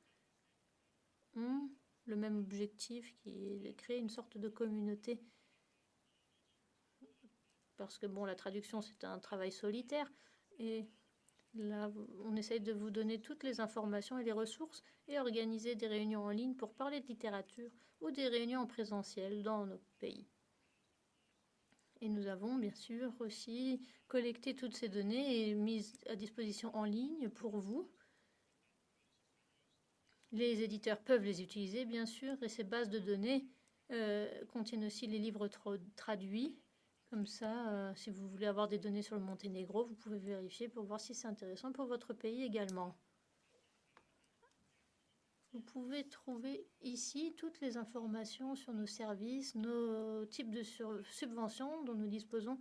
ont le même objectif, qui est de créer une sorte de communauté. Parce que bon, la traduction, c'est un travail solitaire. Et là, on essaye de vous donner toutes les informations et les ressources et organiser des réunions en ligne pour parler de littérature ou des réunions en présentiel dans nos pays. Et nous avons bien sûr aussi collecté toutes ces données et mises à disposition en ligne pour vous. Les éditeurs peuvent les utiliser bien sûr et ces bases de données contiennent aussi les livres traduits. Comme ça, si vous voulez avoir des données sur le Monténégro, vous pouvez vérifier pour voir si c'est intéressant pour votre pays également. Vous pouvez trouver ici toutes les informations sur nos services, nos types de subventions dont nous disposons.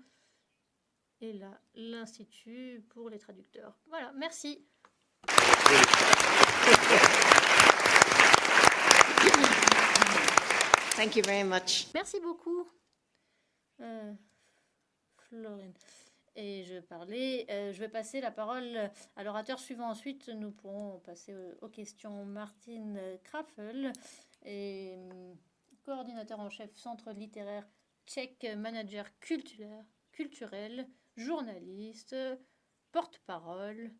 Et là, l'Institut pour les traducteurs. Voilà, merci. Thank you very much. Merci beaucoup, Florine. Et je vais passer la parole à l'orateur suivant. Ensuite, nous pourrons passer aux questions. Martin Krafel, coordinateur en chef Centre littéraire tchèque, manager culturel, journaliste, porte-parole.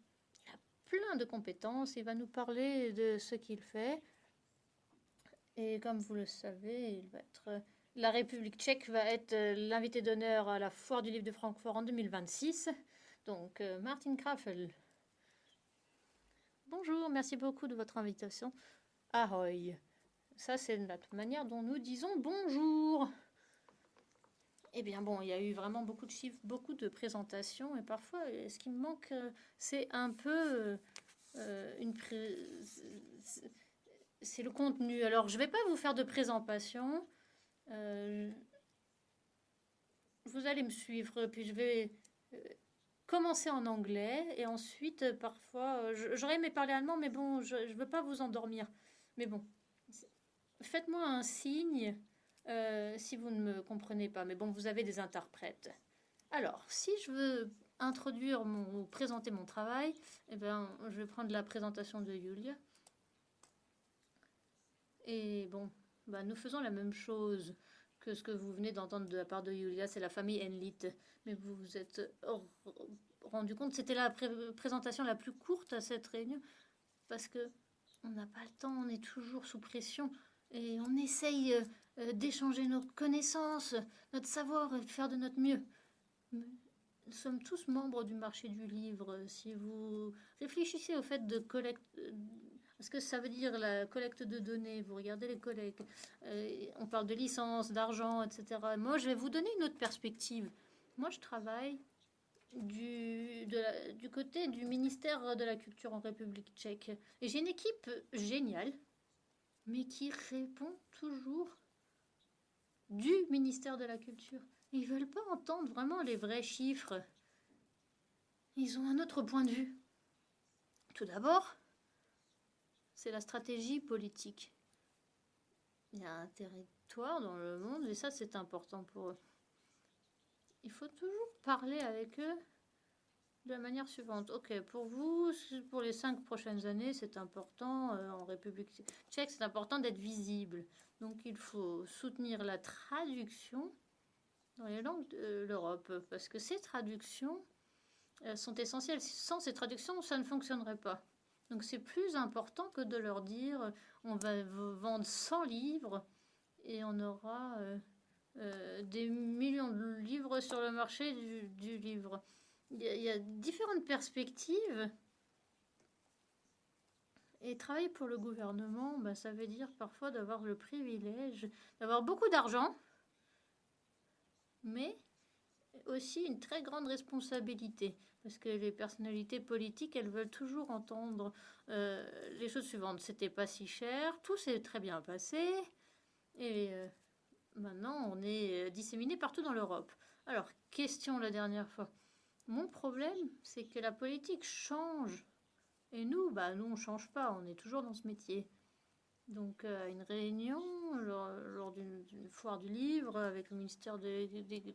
Il a plein de compétences. Il va nous parler de ce qu'il fait. Et comme vous le savez, la République tchèque va être l'invité d'honneur à la Foire du livre de Francfort en 2026. Donc, Martin Krafel. Bonjour, merci beaucoup de votre invitation. Ahoy. Ça, c'est la manière dont nous disons bonjour. Eh bien, bon, il y a eu vraiment beaucoup de chiffres, beaucoup de présentations. Et parfois, ce qui me manque, c'est un peu c'est le contenu. Alors, je ne vais pas vous faire de présentation. Vous allez me suivre, puis je vais commencer en anglais et ensuite, parfois, j'aurais aimé parler allemand, mais bon, je ne veux pas vous endormir. Mais bon, faites-moi un signe si vous ne me comprenez pas. Mais bon, vous avez des interprètes. Alors, si je veux introduire ou présenter mon travail, eh bien, je vais prendre la présentation de Julia. Et bon, nous faisons la même chose que ce que vous venez d'entendre de la part de Julia, c'est la famille Enlit. Mais vous vous êtes rendu compte, c'était la présentation la plus courte à cette réunion, parce que on n'a pas le temps, on est toujours sous pression, et on essaye d'échanger nos connaissances, notre savoir, et de faire de notre mieux. Nous sommes tous membres du marché du livre. Si vous réfléchissez au fait de collecter... Parce que ça veut dire la collecte de données, vous regardez les collectes, on parle de licence, d'argent, etc. Moi, je vais vous donner une autre perspective. Moi, je travaille du côté du ministère de la Culture en République tchèque. Et j'ai une équipe géniale, mais qui répond toujours du ministère de la Culture. Ils ne veulent pas entendre vraiment les vrais chiffres. Ils ont un autre point de vue. Tout d'abord, c'est la stratégie politique. Il y a un territoire dans le monde, et ça, c'est important pour eux. Il faut toujours parler avec eux de la manière suivante. Ok, pour vous, pour les 5 prochaines années, c'est important, en République tchèque, c'est important d'être visible. Donc, il faut soutenir la traduction dans les langues de l'Europe, parce que ces traductions sont essentielles. Sans ces traductions, ça ne fonctionnerait pas. Donc c'est plus important que de leur dire on va vendre 100 livres et on aura des millions de livres sur le marché du livre. Il y a différentes perspectives. Et travailler pour le gouvernement, ça veut dire parfois d'avoir le privilège d'avoir beaucoup d'argent, mais aussi une très grande responsabilité. Parce que les personnalités politiques, elles veulent toujours entendre les choses suivantes. C'était pas si cher, tout s'est très bien passé, et maintenant on est disséminé partout dans l'Europe. Alors, question la dernière fois. Mon problème, c'est que la politique change. Et nous, nous, on change pas, on est toujours dans ce métier. Donc, à une réunion, lors d'une foire du livre, avec le ministère de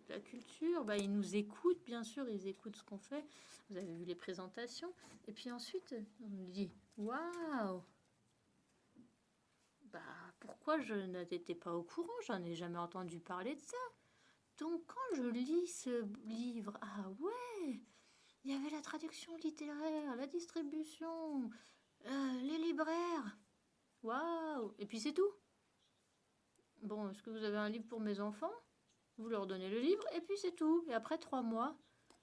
la Culture, ils nous écoutent, bien sûr, ils écoutent ce qu'on fait. Vous avez vu les présentations. Et puis ensuite, on nous dit, waouh! Pourquoi je n'étais pas au courant? J'en ai jamais entendu parler de ça. Donc, quand je lis ce livre, ah ouais, il y avait la traduction littéraire, la distribution, les libraires. Waouh! Et puis c'est tout. Bon, est-ce que vous avez un livre pour mes enfants? Vous leur donnez le livre et puis c'est tout. Et après 3 mois,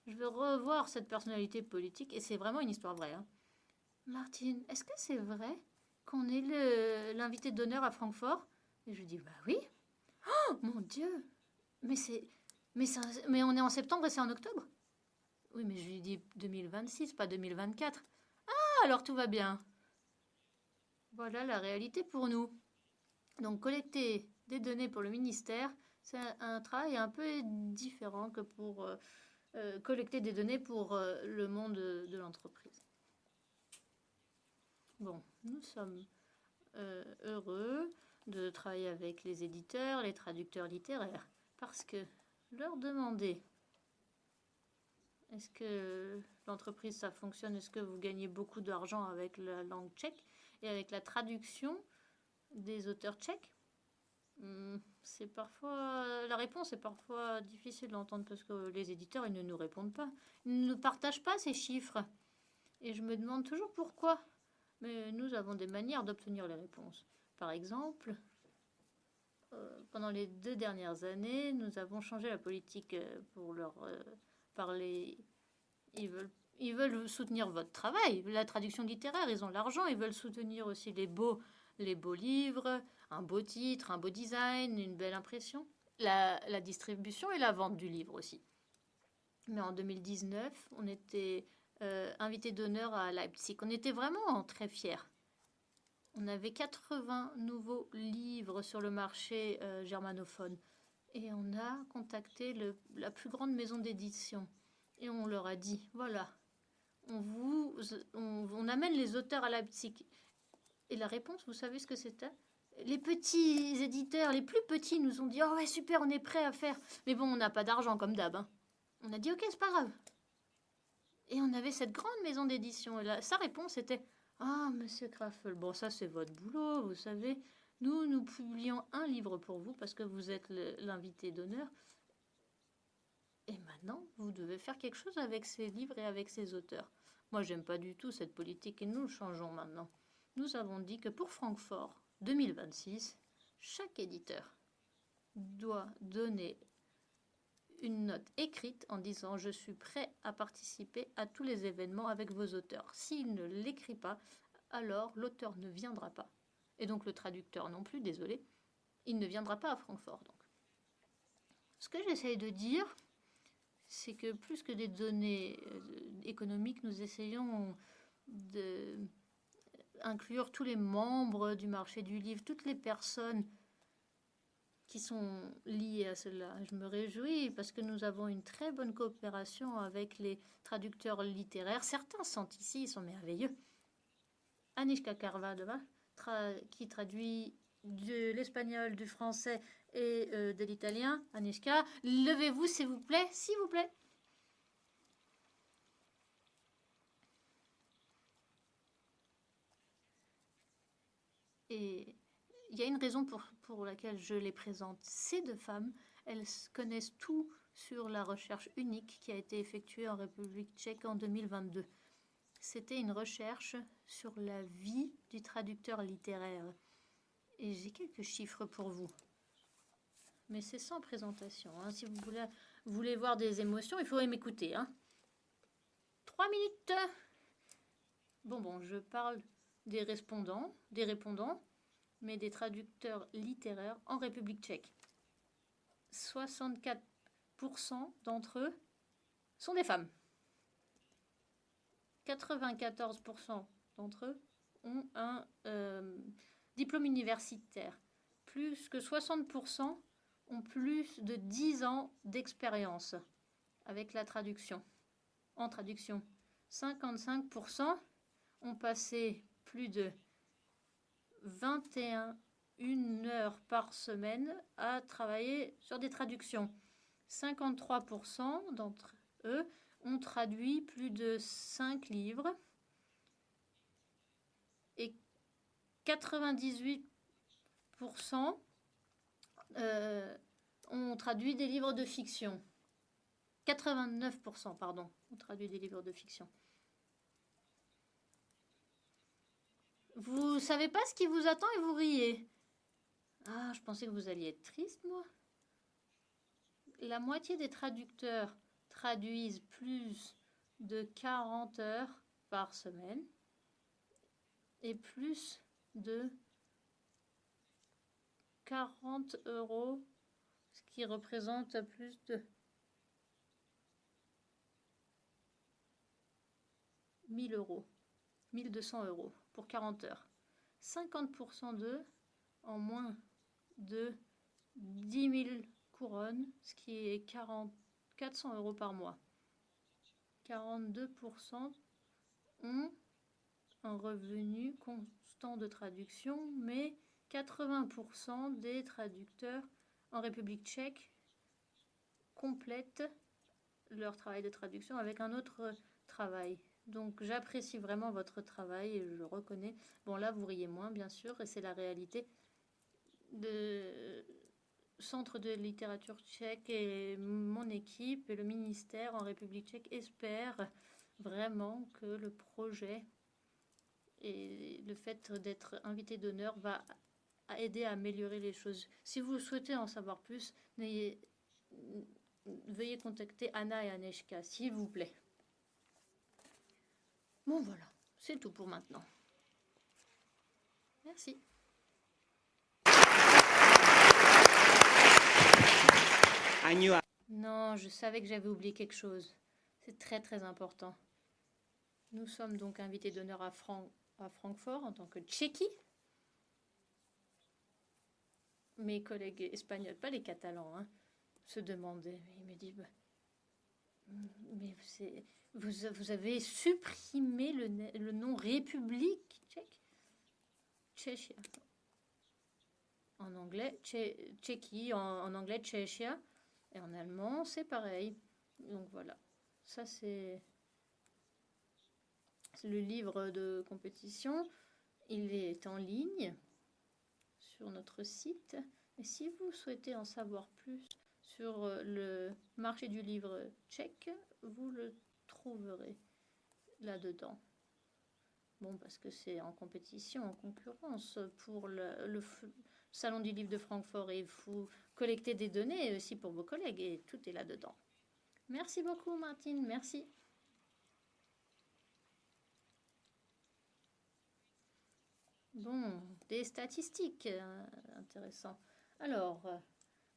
je vais revoir cette personnalité politique et c'est vraiment une histoire vraie. Hein. Martine, est-ce que c'est vrai qu'on est l'invité d'honneur à Francfort? Et je dis, oui. Oh mon Dieu! Mais on est en septembre et c'est en octobre? Oui, mais je lui dis 2026, pas 2024. Ah, alors tout va bien. Voilà la réalité pour nous. Donc, collecter des données pour le ministère, c'est un travail un peu différent que pour collecter des données pour le monde de l'entreprise. Bon, nous sommes heureux de travailler avec les éditeurs, les traducteurs littéraires, parce que leur demander est-ce que l'entreprise ça fonctionne, est-ce que vous gagnez beaucoup d'argent avec la langue tchèque et avec la traduction des auteurs tchèques, c'est parfois la réponse est parfois difficile d'entendre parce que les éditeurs ils ne nous répondent pas, ils ne partagent pas ces chiffres et je me demande toujours pourquoi. Mais nous avons des manières d'obtenir les réponses. Par exemple, pendant les 2 dernières années, nous avons changé la politique pour leur parler. Ils veulent soutenir votre travail, la traduction littéraire, ils ont l'argent, ils veulent soutenir aussi les beaux livres, un beau titre, un beau design, une belle impression, la distribution et la vente du livre aussi. Mais en 2019, on était invité d'honneur à Leipzig. On était vraiment très fiers. On avait 80 nouveaux livres sur le marché germanophone. Et on a contacté la plus grande maison d'édition. Et on leur a dit, voilà, on amène les auteurs à Leipzig. Et la réponse, vous savez ce que c'était? Les petits éditeurs, les plus petits, nous ont dit, oh ouais, super, on est prêt à faire. Mais bon, on n'a pas d'argent comme d'hab. Hein. On a dit, ok, c'est pas grave. Et on avait cette grande maison d'édition. Et là, sa réponse était, ah, monsieur Kraffel, bon, ça c'est votre boulot, vous savez. Nous publions un livre pour vous parce que vous êtes l'invité d'honneur. Et maintenant, vous devez faire quelque chose avec ces livres et avec ces auteurs. Moi, j'aime pas du tout cette politique et nous le changeons maintenant. Nous avons dit que pour Francfort 2026, chaque éditeur doit donner une note écrite en disant « Je suis prêt à participer à tous les événements avec vos auteurs ». S'il ne l'écrit pas, alors l'auteur ne viendra pas. Et donc le traducteur non plus, désolé, il ne viendra pas à Francfort. Donc. Ce que j'essaye de dire, c'est que plus que des données économiques, nous essayons d'inclure tous les membres du marché du livre, toutes les personnes qui sont liées à cela. Je me réjouis parce que nous avons une très bonne coopération avec les traducteurs littéraires. Certains sont ici, ils sont merveilleux. Aniška Karvadova, qui traduit de l'espagnol, du français et de l'italien. Aniška, levez-vous s'il vous plaît, s'il vous plaît. Et il y a une raison pour laquelle je les présente. Ces 2 femmes, elles connaissent tout sur la recherche unique qui a été effectuée en République tchèque en 2022. C'était une recherche sur la vie du traducteur littéraire. Et j'ai quelques chiffres pour vous. Mais c'est sans présentation. Hein. Si vous voulez voir des émotions, il faudrait m'écouter. Hein. 3 minutes. Bon, je parle des répondants, mais des traducteurs littéraires en République tchèque. 64% d'entre eux sont des femmes. 94% d'entre eux ont un diplôme universitaire. Plus que 60% ont plus de 10 ans d'expérience avec la traduction. En traduction, 55% ont passé plus de 21 heures par semaine à travailler sur des traductions. 53% d'entre eux ont traduit plus de 5 livres et 98% ont traduit des livres de fiction. 89%, pardon, ont traduit des livres de fiction. Vous savez pas ce qui vous attend et vous riez. Ah, je pensais que vous alliez être triste, moi. La moitié des traducteurs traduisent plus de 40 heures par semaine et plus de 40 euros, ce qui représente plus de 1000 euros, 1200 euros pour 40 heures. 50% d'eux en moins de 10 000 couronnes, ce qui est 400 euros par mois. 42% ont un revenu constant de traduction, mais 80% des traducteurs en République tchèque complètent leur travail de traduction avec un autre travail. Donc j'apprécie vraiment votre travail et je le reconnais. Bon là vous riez moins bien sûr et c'est la réalité. Le Centre de littérature tchèque et mon équipe et le ministère en République tchèque espèrent vraiment que le projet et le fait d'être invité d'honneur va aider à améliorer les choses. Si vous souhaitez en savoir plus, veuillez contacter Anna et Aneshka, s'il vous plaît. Bon voilà, c'est tout pour maintenant. Merci. Non, je savais que j'avais oublié quelque chose. C'est très très important. Nous sommes donc invités d'honneur à Francfort en tant que Tchéquie. Mes collègues espagnols, pas les catalans, hein, se demandaient. Ils me disent, mais vous avez supprimé le nom République tchèque. Tchéchia. En anglais, Tchéquie, en anglais, Tchéchia. Et en allemand, c'est pareil. Donc voilà. Ça, c'est le livre de compétition. Il est en ligne sur notre site. Et si vous souhaitez en savoir plus sur le marché du livre tchèque, vous le trouverez là-dedans. Bon, parce que c'est en compétition, en concurrence pour le Salon du livre de Francfort et vous collectez des données aussi pour vos collègues et tout est là-dedans. Merci beaucoup Martine, merci. Bon, des statistiques intéressants. Alors,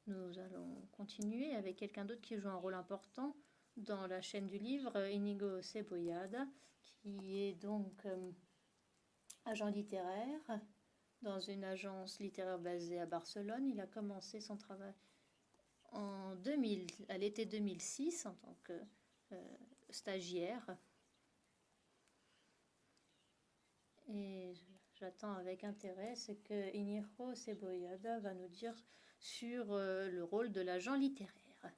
nous allons continuer avec quelqu'un d'autre qui joue un rôle important dans la chaîne du livre, Inigo Cebollada, qui est donc agent littéraire dans une agence littéraire basée à Barcelone. Il a commencé son travail à l'été 2006 en tant que stagiaire. Et j'attends avec intérêt ce que Inigo Cebollada va nous dire sur le rôle de l'agent littéraire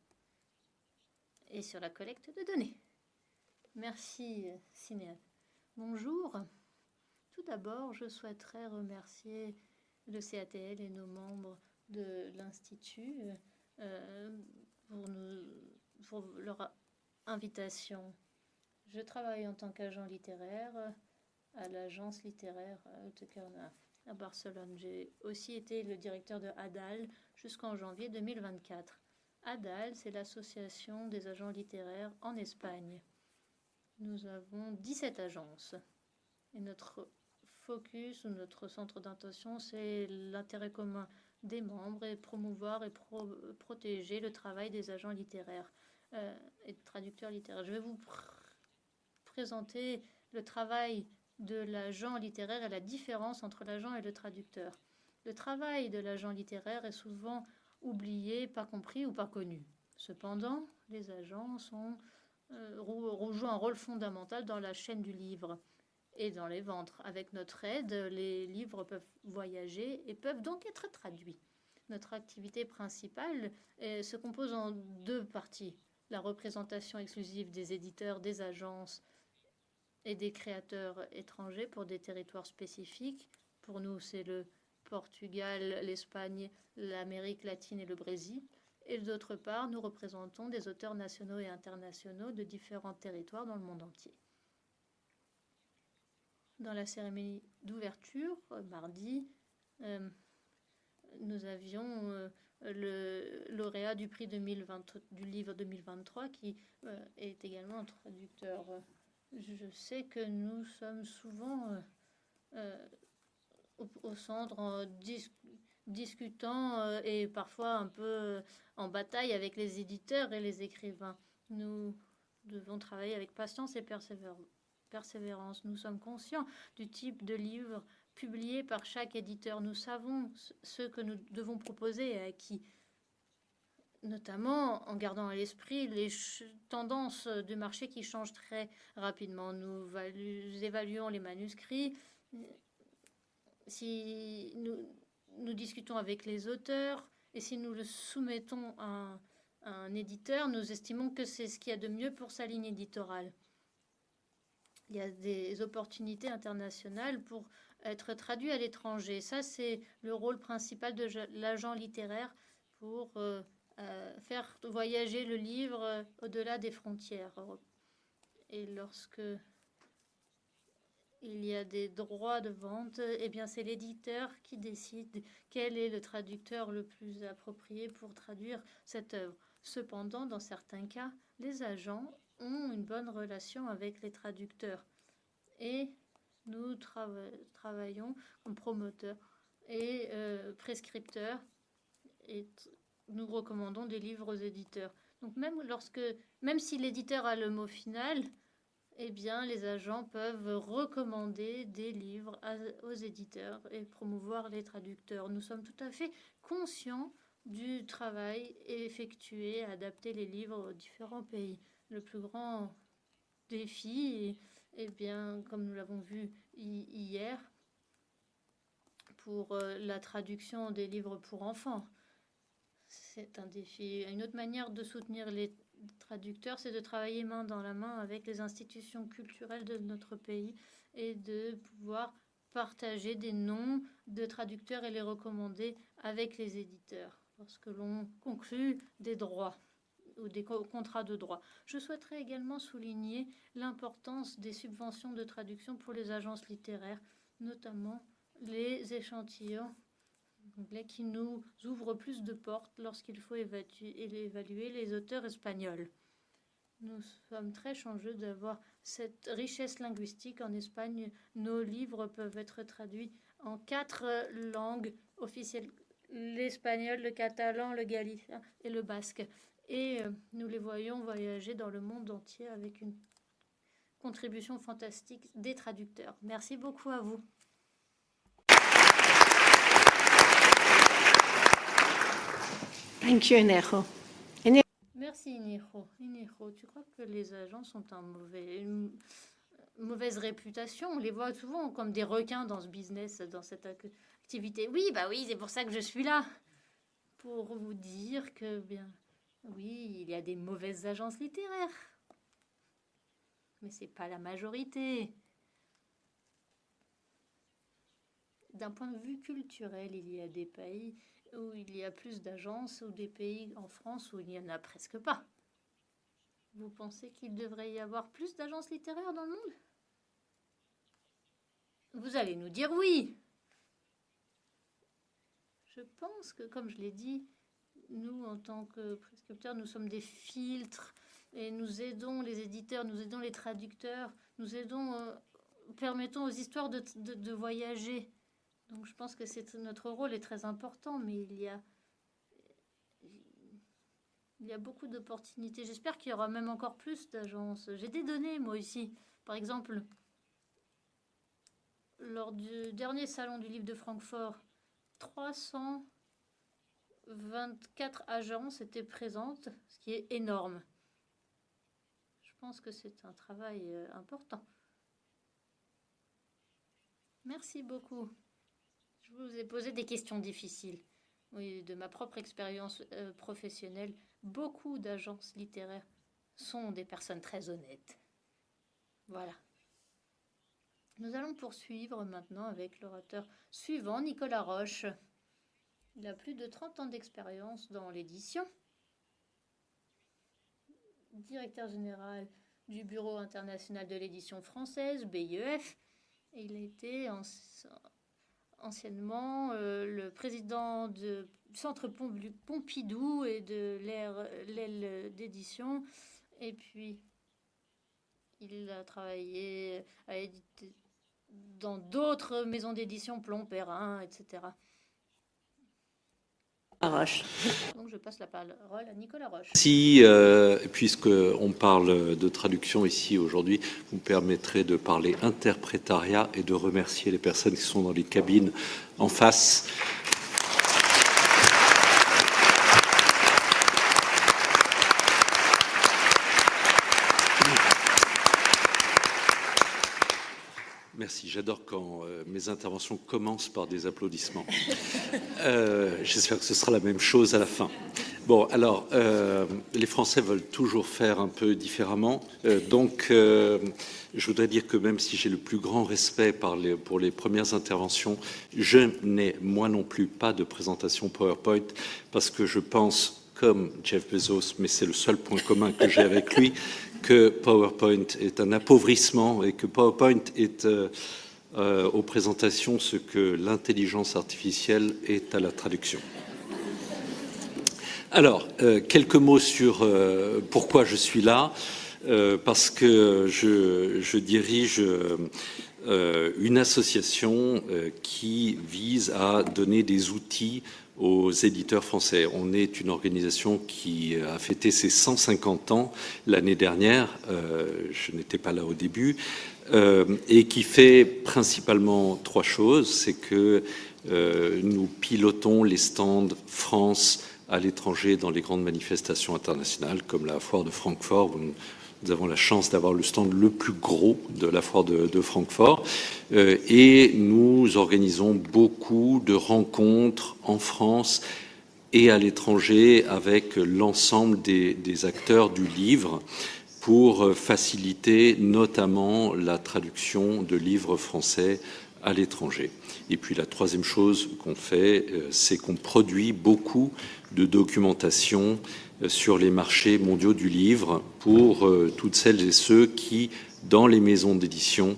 et sur la collecte de données. Merci, Sinéad. Bonjour. Tout d'abord, je souhaiterais remercier le CATL et nos membres de l'Institut pour leur invitation. Je travaille en tant qu'agent littéraire à l'agence littéraire Utekerna à Barcelone. J'ai aussi été le directeur de ADAL jusqu'en janvier 2024. ADAL, c'est l'association des agents littéraires en Espagne. Nous avons 17 agences et notre focus ou notre centre d'intention, c'est l'intérêt commun des membres et promouvoir et protéger le travail des agents littéraires et traducteurs littéraires. Je vais vous présenter le travail de l'agent littéraire et la différence entre l'agent et le traducteur. Le travail de l'agent littéraire est souvent oubliés, pas compris ou pas connus. Cependant, les agents jouent un rôle fondamental dans la chaîne du livre et dans les ventes. Avec notre aide, les livres peuvent voyager et peuvent donc être traduits. Notre activité principale se compose en 2 parties. La représentation exclusive des éditeurs, des agences et des créateurs étrangers pour des territoires spécifiques. Pour nous, c'est le Portugal, l'Espagne, l'Amérique latine et le Brésil. Et d'autre part, nous représentons des auteurs nationaux et internationaux de différents territoires dans le monde entier. Dans la cérémonie d'ouverture, mardi, nous avions le lauréat du prix du livre 2023 qui est également un traducteur. Je sais que nous sommes souvent au centre en discutant et parfois un peu en bataille avec les éditeurs et les écrivains. Nous devons travailler avec patience et persévérance. Nous sommes conscients du type de livre publié par chaque éditeur. Nous savons ce que nous devons proposer et à qui, notamment en gardant à l'esprit les tendances du marché qui changent très rapidement. Nous évaluons les manuscrits. Si nous discutons avec les auteurs et si nous le soumettons à un éditeur, nous estimons que c'est ce qu'il y a de mieux pour sa ligne éditoriale. Il y a des opportunités internationales pour être traduit à l'étranger. Ça, c'est le rôle principal de l'agent littéraire pour faire voyager le livre au-delà des frontières. Et lorsque il y a des droits de vente, eh bien c'est l'éditeur qui décide quel est le traducteur le plus approprié pour traduire cette œuvre. Cependant, dans certains cas, les agents ont une bonne relation avec les traducteurs et nous travaillons comme promoteurs et prescripteurs et nous recommandons des livres aux éditeurs. Donc même si l'éditeur a le mot final, eh bien, les agents peuvent recommander des livres aux éditeurs et promouvoir les traducteurs. Nous sommes tout à fait conscients du travail effectué à adapter les livres aux différents pays. Le plus grand défi, eh bien, comme nous l'avons vu hier, pour la traduction des livres pour enfants, c'est un défi. Une autre manière de soutenir les traducteurs, c'est de travailler main dans la main avec les institutions culturelles de notre pays et de pouvoir partager des noms de traducteurs et les recommander avec les éditeurs lorsque l'on conclut des droits ou des contrats de droit. Je souhaiterais également souligner l'importance des subventions de traduction pour les agences littéraires, notamment les échantillons qui nous ouvrent plus de portes lorsqu'il faut évaluer les auteurs espagnols. Nous sommes très chanceux d'avoir cette richesse linguistique en Espagne. Nos livres peuvent être traduits en 4 langues officielles, l'espagnol, le catalan, le galicien et le basque. Et nous les voyons voyager dans le monde entier avec une contribution fantastique des traducteurs. Merci beaucoup à vous. Thank you, Inejo. Merci, Inejo. Inejo, tu crois que les agents sont une mauvaise réputation? On les voit souvent comme des requins dans ce business, dans cette activité. Oui, c'est pour ça que je suis là. Pour vous dire que, oui, il y a des mauvaises agences littéraires. Mais ce n'est pas la majorité. D'un point de vue culturel, il y a des pays où il y a plus d'agences ou des pays en France où il n'y en a presque pas. Vous pensez qu'il devrait y avoir plus d'agences littéraires dans le monde? Vous allez nous dire oui. Je pense que, comme je l'ai dit, nous, en tant que prescripteurs, nous sommes des filtres et nous aidons les éditeurs, nous aidons les traducteurs, nous permettons aux histoires de voyager. Donc je pense que notre rôle est très important, mais il y a beaucoup d'opportunités. J'espère qu'il y aura même encore plus d'agences. J'ai des données, moi ici. Par exemple, lors du dernier salon du livre de Francfort, 300 24 agences étaient présentes, ce qui est énorme. Je pense que c'est un travail important. Merci beaucoup. Je vous ai posé des questions difficiles. Oui, de ma propre expérience professionnelle, beaucoup d'agences littéraires sont des personnes très honnêtes. Voilà. Nous allons poursuivre maintenant avec l'orateur suivant, Nicolas Roche. Il a plus de 30 ans d'expérience dans l'édition. Directeur général du Bureau international de l'édition française, BIEF. Et il a été anciennement le président du Centre Pompidou et de l'aile d'édition. Et puis, il a travaillé à éditer dans d'autres maisons d'édition, Plomb, Perrin, etc. Roche. Donc je passe la parole à Nicolas Roche. Si, puisqu'on parle de traduction ici aujourd'hui, vous me permettrez de parler interprétariat et de remercier les personnes qui sont dans les cabines en face. Merci, j'adore quand mes interventions commencent par des applaudissements. J'espère que ce sera la même chose à la fin. Bon, alors, les Français veulent toujours faire un peu différemment. Je voudrais dire que même si j'ai le plus grand respect pour les premières interventions, je n'ai moi non plus pas de présentation PowerPoint parce que je pense, comme Jeff Bezos, mais c'est le seul point commun que j'ai avec lui, que PowerPoint est un appauvrissement et que PowerPoint est aux présentations ce que l'intelligence artificielle est à la traduction. Alors, quelques mots sur pourquoi je suis là. Parce que je dirige une association qui vise à donner des outils aux éditeurs français. On est une organisation qui a fêté ses 150 ans l'année dernière, je n'étais pas là au début, et qui fait principalement trois choses. C'est que nous pilotons les stands France à l'étranger dans les grandes manifestations internationales comme la foire de Francfort, où nous avons la chance d'avoir le stand le plus gros de la foire de Francfort. Et nous organisons beaucoup de rencontres en France et à l'étranger avec l'ensemble des acteurs du livre pour faciliter notamment la traduction de livres français à l'étranger. Et puis la troisième chose qu'on fait, c'est qu'on produit beaucoup de documentation sur les marchés mondiaux du livre pour toutes celles et ceux qui, dans les maisons d'édition,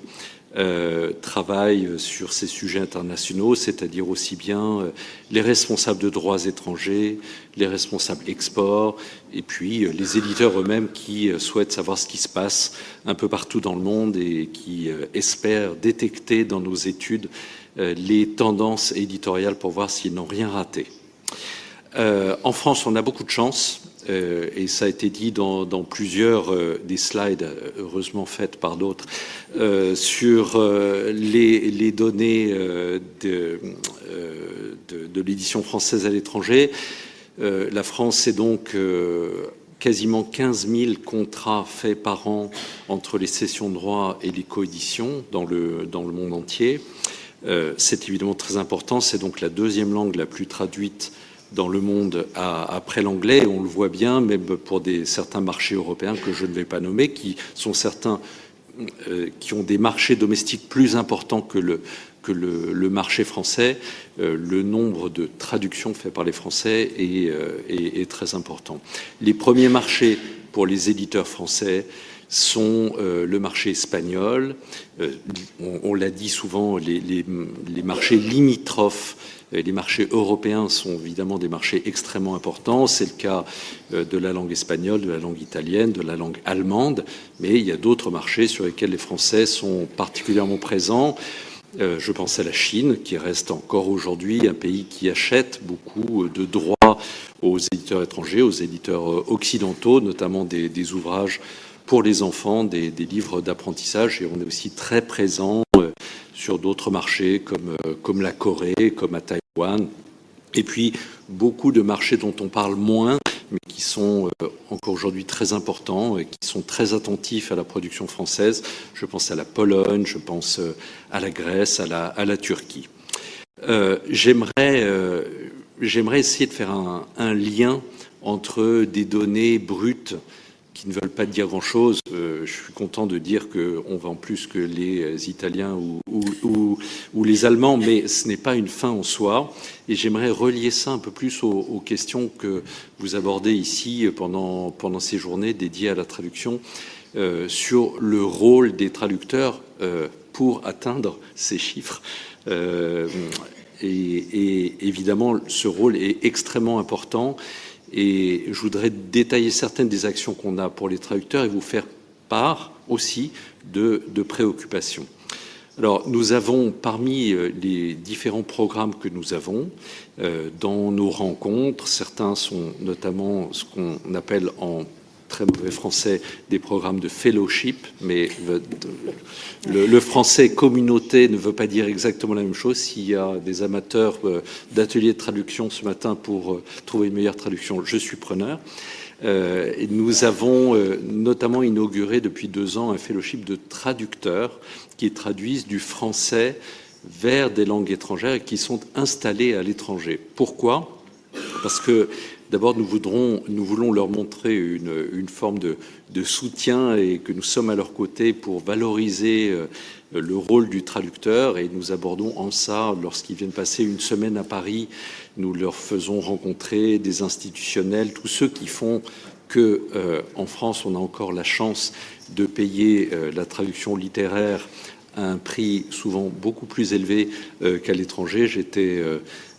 travaillent sur ces sujets internationaux, c'est-à-dire aussi bien les responsables de droits étrangers, les responsables export, et puis les éditeurs eux-mêmes qui souhaitent savoir ce qui se passe un peu partout dans le monde et qui espèrent détecter dans nos études les tendances éditoriales pour voir s'ils n'ont rien raté. En France, on a beaucoup de chance. Et ça a été dit dans plusieurs des slides, heureusement faites par d'autres, sur les données de l'édition française à l'étranger. La France, c'est donc quasiment 15 000 contrats faits par an entre les cessions de droits et les coéditions dans le monde entier. C'est évidemment très important. C'est donc la deuxième langue la plus traduite dans le monde après l'anglais. On le voit bien, même pour certains marchés européens que je ne vais pas nommer, qui sont certains qui ont des marchés domestiques plus importants que le marché français. Le nombre de traductions faites par les Français est très important. Les premiers marchés pour les éditeurs français sont le marché espagnol. On l'a dit souvent, les marchés limitrophes. Les marchés européens sont évidemment des marchés extrêmement importants. C'est le cas de la langue espagnole, de la langue italienne, de la langue allemande. Mais il y a d'autres marchés sur lesquels les Français sont particulièrement présents. Je pense à la Chine, qui reste encore aujourd'hui un pays qui achète beaucoup de droits aux éditeurs étrangers, aux éditeurs occidentaux, notamment des ouvrages pour les enfants, des livres d'apprentissage. Et on est aussi très présent sur d'autres marchés comme la Corée, comme à Taïwan, Et puis, beaucoup de marchés dont on parle moins, mais qui sont encore aujourd'hui très importants et qui sont très attentifs à la production française. Je pense à la Pologne, je pense à la Grèce, à la Turquie. J'aimerais essayer de faire un lien entre des données brutes qui ne veulent pas dire grand-chose. Je suis content de dire qu'on vend plus que les Italiens ou les Allemands, mais ce n'est pas une fin en soi. Et j'aimerais relier ça un peu plus aux questions que vous abordez ici pendant ces journées dédiées à la traduction, sur le rôle des traducteurs pour atteindre ces chiffres. Et évidemment, ce rôle est extrêmement important. Et je voudrais détailler certaines des actions qu'on a pour les traducteurs et vous faire part aussi de préoccupations. Alors, nous avons, parmi les différents programmes que nous avons dans nos rencontres, certains sont notamment ce qu'on appelle en très mauvais français des programmes de fellowship, mais le français communauté ne veut pas dire exactement la même chose. S'il y a des amateurs d'ateliers de traduction ce matin pour trouver une meilleure traduction, je suis preneur. Et nous avons notamment inauguré depuis 2 ans un fellowship de traducteurs qui traduisent du français vers des langues étrangères et qui sont installés à l'étranger. Pourquoi ? Parce que d'abord, nous voulons leur montrer une forme de soutien et que nous sommes à leur côté pour valoriser le rôle du traducteur. Et nous abordons en ça, lorsqu'ils viennent passer une semaine à Paris, nous leur faisons rencontrer des institutionnels, tous ceux qui font que en France, on a encore la chance de payer la traduction littéraire à un prix souvent beaucoup plus élevé qu'à l'étranger. J'étais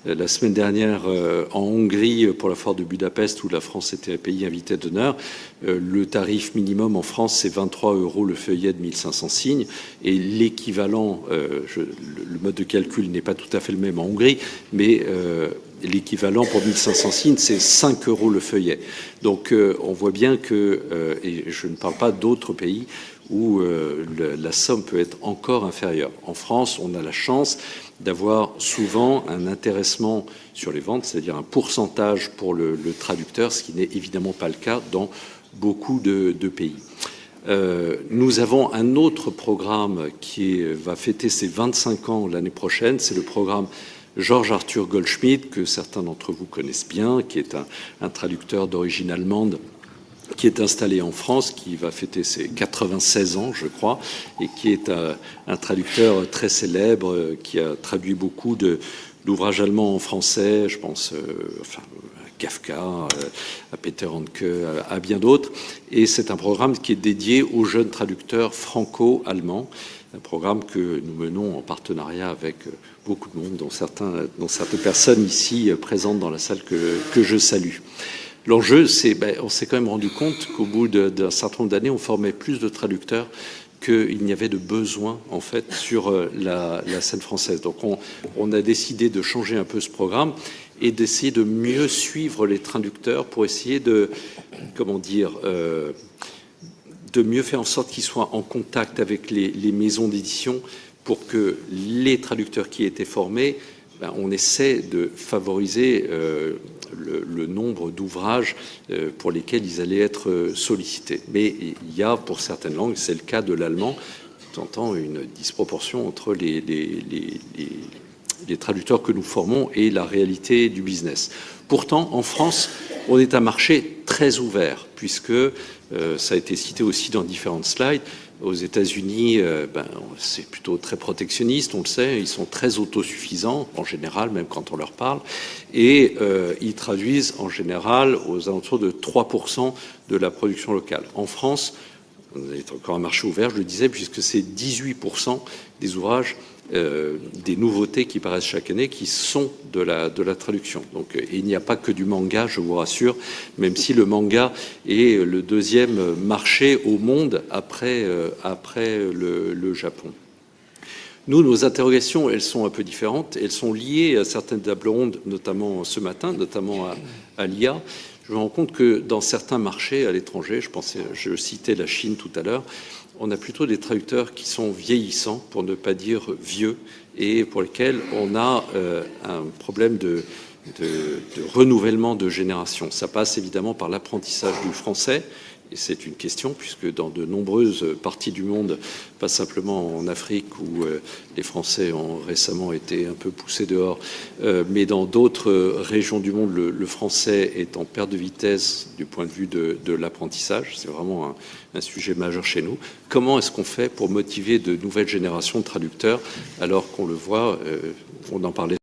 la semaine dernière en Hongrie pour la foire de Budapest où la France était un pays invité d'honneur. Le tarif minimum en France, c'est 23 € le feuillet de 1500 signes et l'équivalent, le mode de calcul n'est pas tout à fait le même en Hongrie, mais l'équivalent pour 1500 signes, c'est 5 € le feuillet. Donc on voit bien que, et je ne parle pas d'autres pays, où la somme peut être encore inférieure. En France, on a la chance d'avoir souvent un intéressement sur les ventes, c'est-à-dire un pourcentage pour le traducteur, ce qui n'est évidemment pas le cas dans beaucoup de pays. Nous avons un autre programme qui va fêter ses 25 ans l'année prochaine, c'est le programme Georges Arthur Goldschmidt, que certains d'entre vous connaissent bien, qui est un traducteur d'origine allemande, qui est installé en France, qui va fêter ses 96 ans, je crois, et qui est un traducteur très célèbre, qui a traduit beaucoup d'ouvrages allemands en français, je pense à Kafka, à Peter Handke, à bien d'autres. Et c'est un programme qui est dédié aux jeunes traducteurs franco-allemands, un programme que nous menons en partenariat avec beaucoup de monde, dont certaines personnes ici présentes dans la salle que je salue. L'enjeu, c'est, on s'est quand même rendu compte qu'au bout d'un certain nombre d'années, on formait plus de traducteurs qu'il n'y avait de besoin, en fait, sur la scène française. Donc, on a décidé de changer un peu ce programme et d'essayer de mieux suivre les traducteurs pour essayer de, de mieux faire en sorte qu'ils soient en contact avec les maisons d'édition pour que les traducteurs qui étaient formés, on essaie de favoriser le nombre d'ouvrages pour lesquels ils allaient être sollicités. Mais il y a, pour certaines langues, c'est le cas de l'allemand, t'entends une disproportion entre les traducteurs que nous formons et la réalité du business. Pourtant, en France, on est un marché très ouvert, puisque ça a été cité aussi dans différentes slides. Aux États-Unis, c'est plutôt très protectionniste, on le sait, ils sont très autosuffisants en général, même quand on leur parle, et ils traduisent en général aux alentours de 3% de la production locale. En France, on est encore un marché ouvert, je le disais, puisque c'est 18% des ouvrages, des nouveautés qui paraissent chaque année, qui sont de la traduction. Donc il n'y a pas que du manga, je vous rassure, même si le manga est le deuxième marché au monde après le Japon. Nous, nos interrogations, elles sont un peu différentes. Elles sont liées à certaines tables rondes, notamment ce matin, notamment à l'IA. Je me rends compte que dans certains marchés à l'étranger, je citais la Chine tout à l'heure, on a plutôt des traducteurs qui sont vieillissants, pour ne pas dire vieux, et pour lesquels on a un problème de renouvellement de génération. Ça passe évidemment par l'apprentissage du français. Et c'est une question, puisque dans de nombreuses parties du monde, pas simplement en Afrique où les Français ont récemment été un peu poussés dehors, mais dans d'autres régions du monde, le français est en perte de vitesse du point de vue de l'apprentissage. C'est vraiment un sujet majeur chez nous. Comment est-ce qu'on fait pour motiver de nouvelles générations de traducteurs, alors qu'on le voit, on en parlait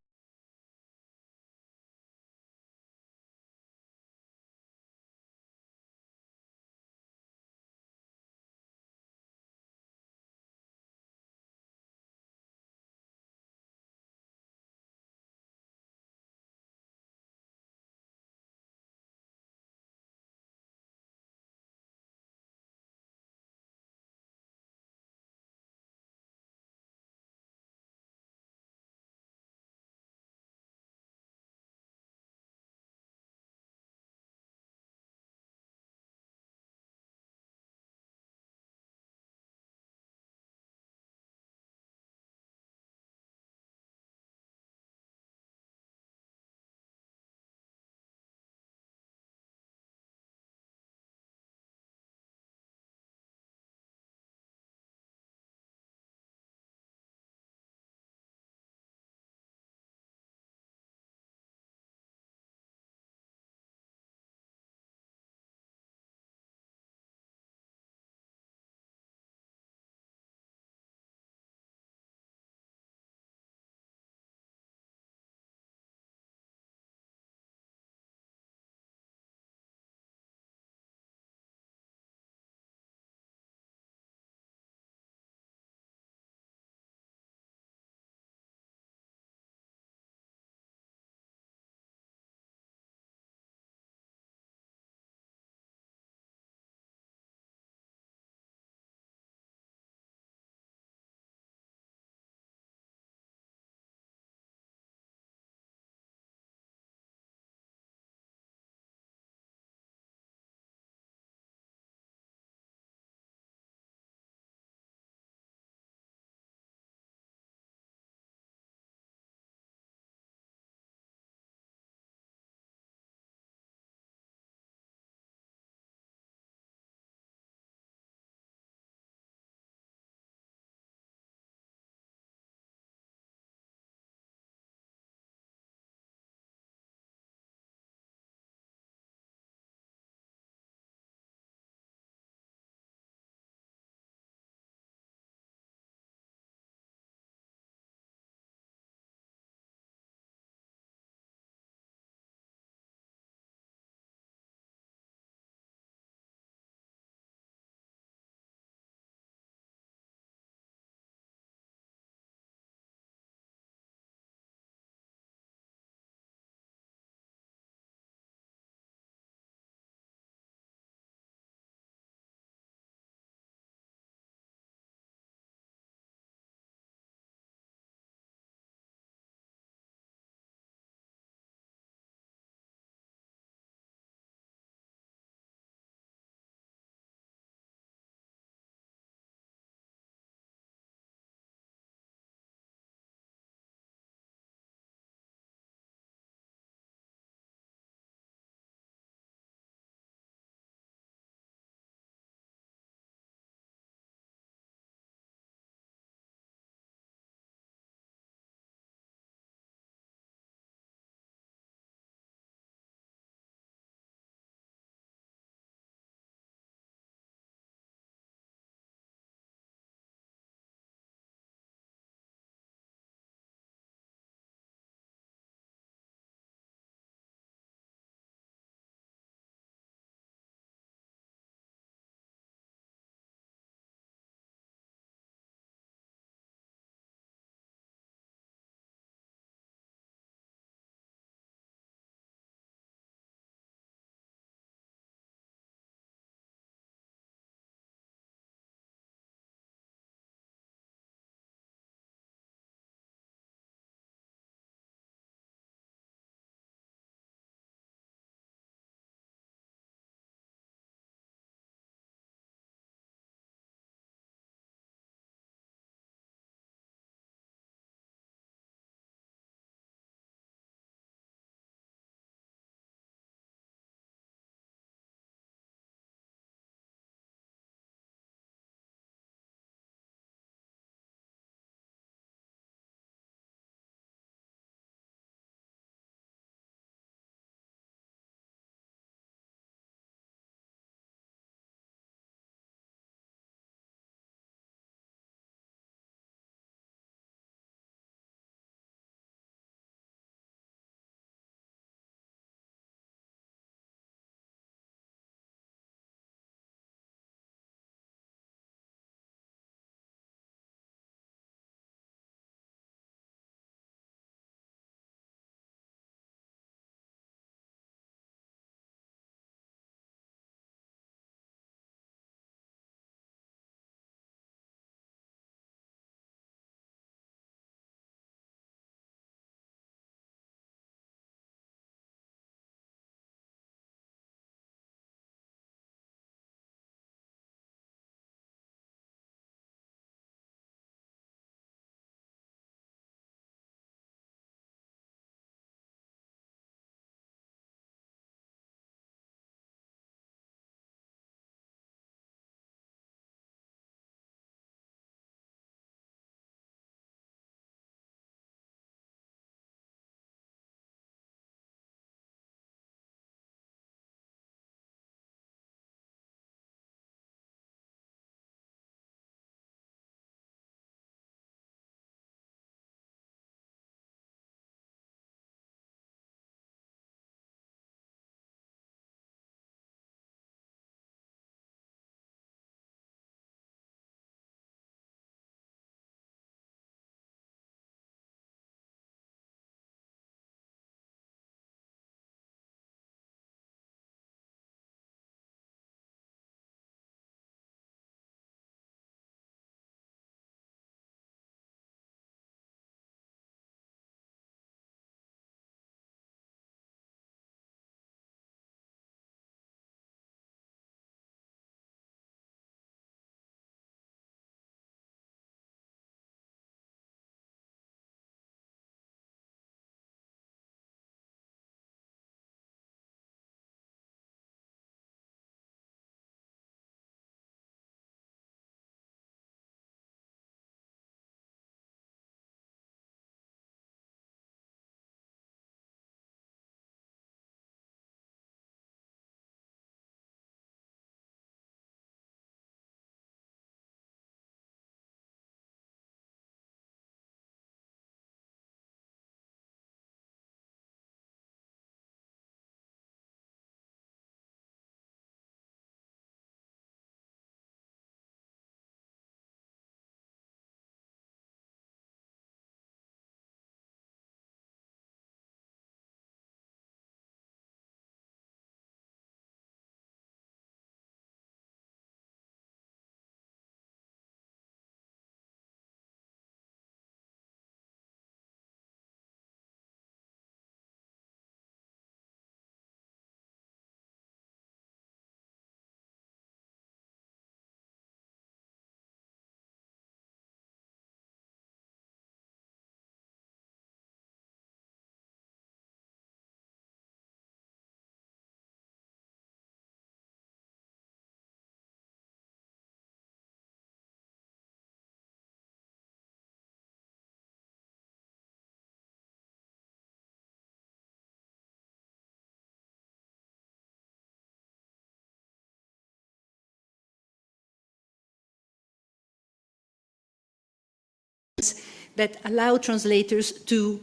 that allow translators to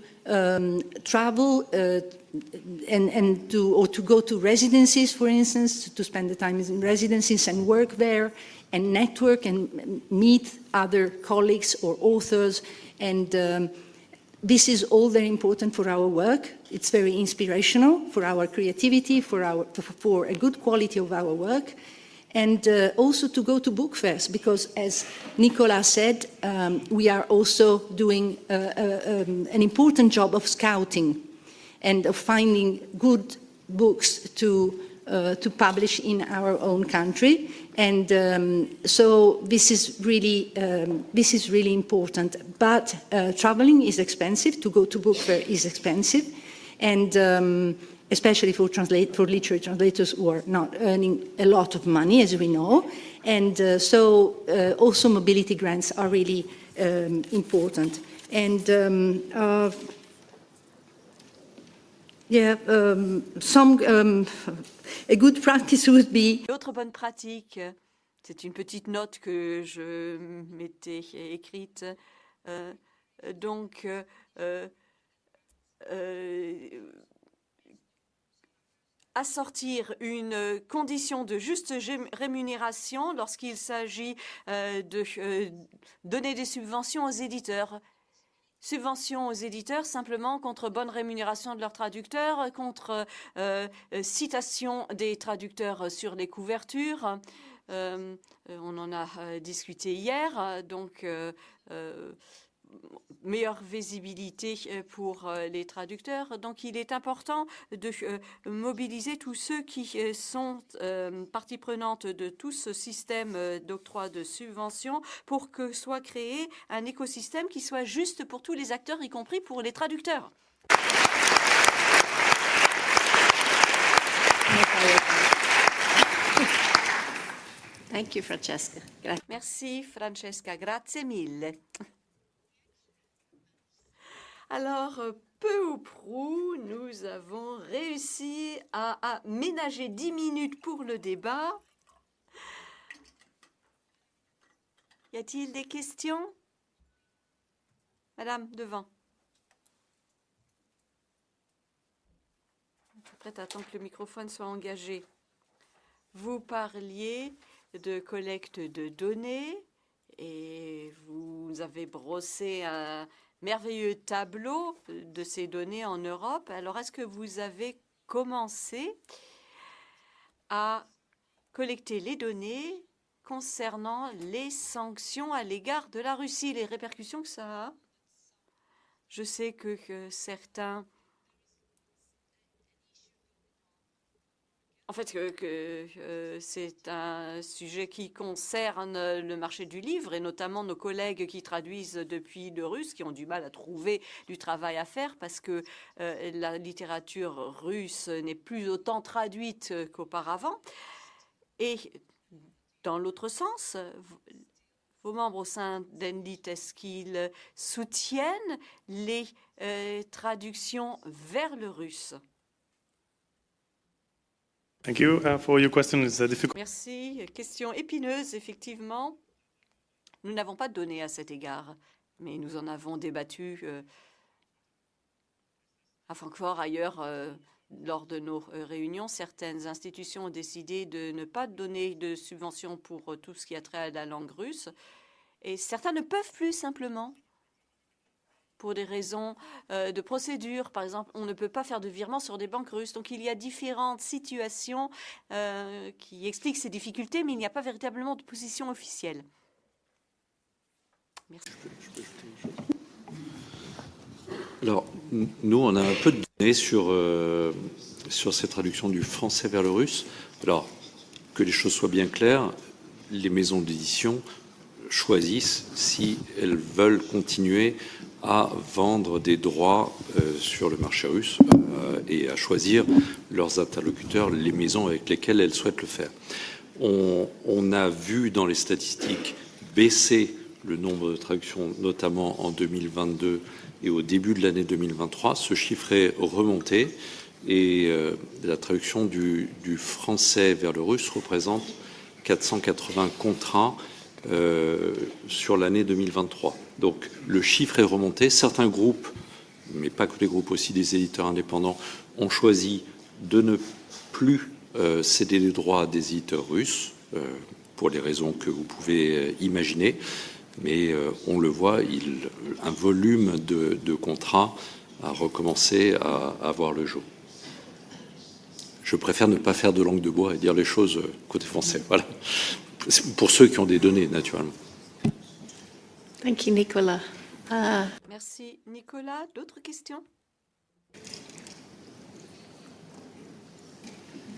travel or to go to residencies, for instance, to spend the time in residencies and work there, and network and meet other colleagues or authors. And this is all very important for our work. It's very inspirational for our creativity, for a good quality of our work. And also to go to book fairs, because as Nicola said, we are also doing an important job of scouting and of finding good books to publish in our own country. And so this is really important. But traveling is expensive. To go to book fair is expensive, and especially for literary translators who are not earning a lot of money, as we know. And so also mobility grants are really important. And a good practice would be... L'autre bonne pratique, c'est une petite note que je m'étais écrite. Assortir une condition de juste rémunération lorsqu'il s'agit de donner des subventions aux éditeurs. Subventions aux éditeurs simplement contre bonne rémunération de leurs traducteurs, contre citation des traducteurs sur les couvertures. On en a discuté hier, donc meilleure visibilité pour les traducteurs. Donc il est important de mobiliser tous ceux qui sont partie prenante de tout ce système d'octroi de subventions pour que soit créé un écosystème qui soit juste pour tous les acteurs, y compris pour les traducteurs. Thank you, Francesca. Merci Francesca, grazie mille. Alors, peu ou prou, nous avons réussi à ménager 10 minutes pour le débat. Y a-t-il des questions? Madame, devant. Peut-être attendre que le microphone soit engagé. Vous parliez de collecte de données et vous avez brossé un merveilleux tableau de ces données en Europe. Alors, est-ce que vous avez commencé à collecter les données concernant les sanctions à l'égard de la Russie, les répercussions que ça a? Je sais que certains... En fait, c'est un sujet qui concerne le marché du livre et notamment nos collègues qui traduisent depuis le russe, qui ont du mal à trouver du travail à faire parce que la littérature russe n'est plus autant traduite qu'auparavant. Et dans l'autre sens, vos membres au sein d'Endit, est-ce qu'ils soutiennent les traductions vers le russe? Thank you for your question. It's difficult. Merci. Question épineuse, effectivement. Nous n'avons pas de données à cet égard, mais nous en avons débattu à Francfort, ailleurs, lors de nos réunions. Certaines institutions ont décidé de ne pas donner de subventions pour tout ce qui a trait à la langue russe, et certains ne peuvent plus simplement. Pour des raisons de procédure. Par exemple, on ne peut pas faire de virement sur des banques russes. Donc, il y a différentes situations qui expliquent ces difficultés, mais il n'y a pas véritablement de position officielle. Merci. Alors, nous, on a un peu de données sur ces traductions du français vers le russe. Alors, que les choses soient bien claires, les maisons d'édition choisissent si elles veulent continuer à vendre des droits sur le marché russe et à choisir leurs interlocuteurs, les maisons avec lesquelles elles souhaitent le faire. On a vu dans les statistiques baisser le nombre de traductions, notamment en 2022 et au début de l'année 2023. Ce chiffre est remonté et la traduction du français vers le russe représente 480 contrats sur l'année 2023. Donc le chiffre est remonté. Certains groupes, mais pas que les groupes, aussi des éditeurs indépendants, ont choisi de ne plus céder les droits à des éditeurs russes, pour les raisons que vous pouvez imaginer. Mais on le voit, un volume de contrats a recommencé à voir le jour. Je préfère ne pas faire de langue de bois et dire les choses côté français. Voilà. Pour ceux qui ont des données, naturellement. Thank you, Nicolas. Merci, Nicolas. D'autres questions?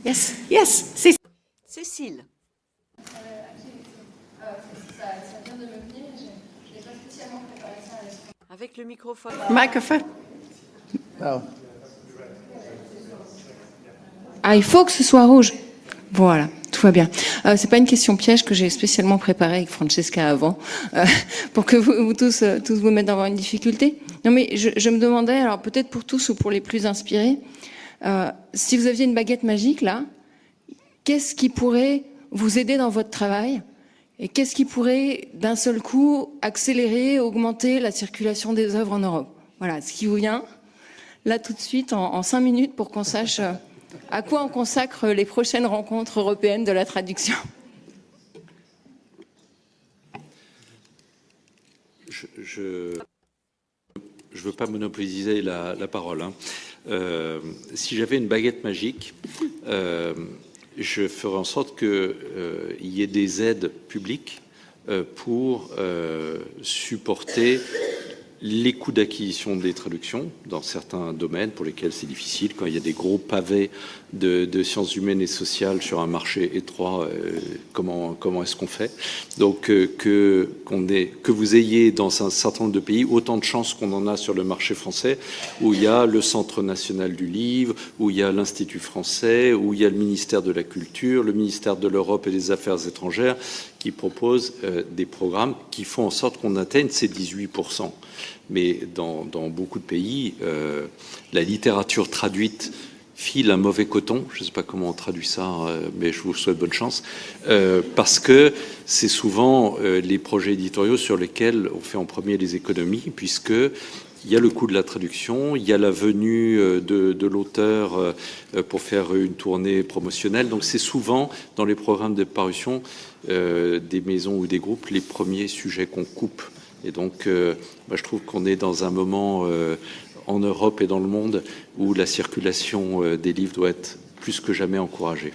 Yes, yes, c'est Cécile. Avec le microphone. microphone. Ah, il faut que ce soit rouge. Voilà, tout va bien. C'est pas une question piège que j'ai spécialement préparée avec Francesca avant, pour que vous tous vous mettre dans une difficulté. Non, mais je me demandais, alors peut-être pour tous ou pour les plus inspirés, si vous aviez une baguette magique là, qu'est-ce qui pourrait vous aider dans votre travail et qu'est-ce qui pourrait d'un seul coup accélérer, augmenter la circulation des œuvres en Europe? Voilà, ce qui vous vient là tout de suite en 5 minutes pour qu'on sache à quoi on consacre les prochaines rencontres européennes de la traduction. Je ne veux pas monopoliser la parole. Hein. Si j'avais une baguette magique, je ferais en sorte qu'il y ait des aides publiques pour supporter les coûts d'acquisition des traductions dans certains domaines pour lesquels c'est difficile. Quand il y a des gros pavés de sciences humaines et sociales sur un marché étroit, comment est-ce qu'on fait? Donc que vous ayez dans un certain nombre de pays autant de chances qu'on en a sur le marché français, où il y a le Centre national du livre, où il y a l'Institut français, où il y a le ministère de la Culture, le ministère de l'Europe et des Affaires étrangères, qui proposent des programmes qui font en sorte qu'on atteigne ces 18%. Mais dans beaucoup de pays, la littérature traduite file un mauvais coton. Je ne sais pas comment on traduit ça, mais je vous souhaite bonne chance. Parce que c'est souvent les projets éditoriaux sur lesquels on fait en premier les économies, puisque il y a le coût de la traduction, il y a la venue de l'auteur pour faire une tournée promotionnelle. Donc c'est souvent dans les programmes de parution des maisons ou des groupes les premiers sujets qu'on coupe. Et donc moi, je trouve qu'on est dans un moment en Europe et dans le monde où la circulation des livres doit être plus que jamais encouragée.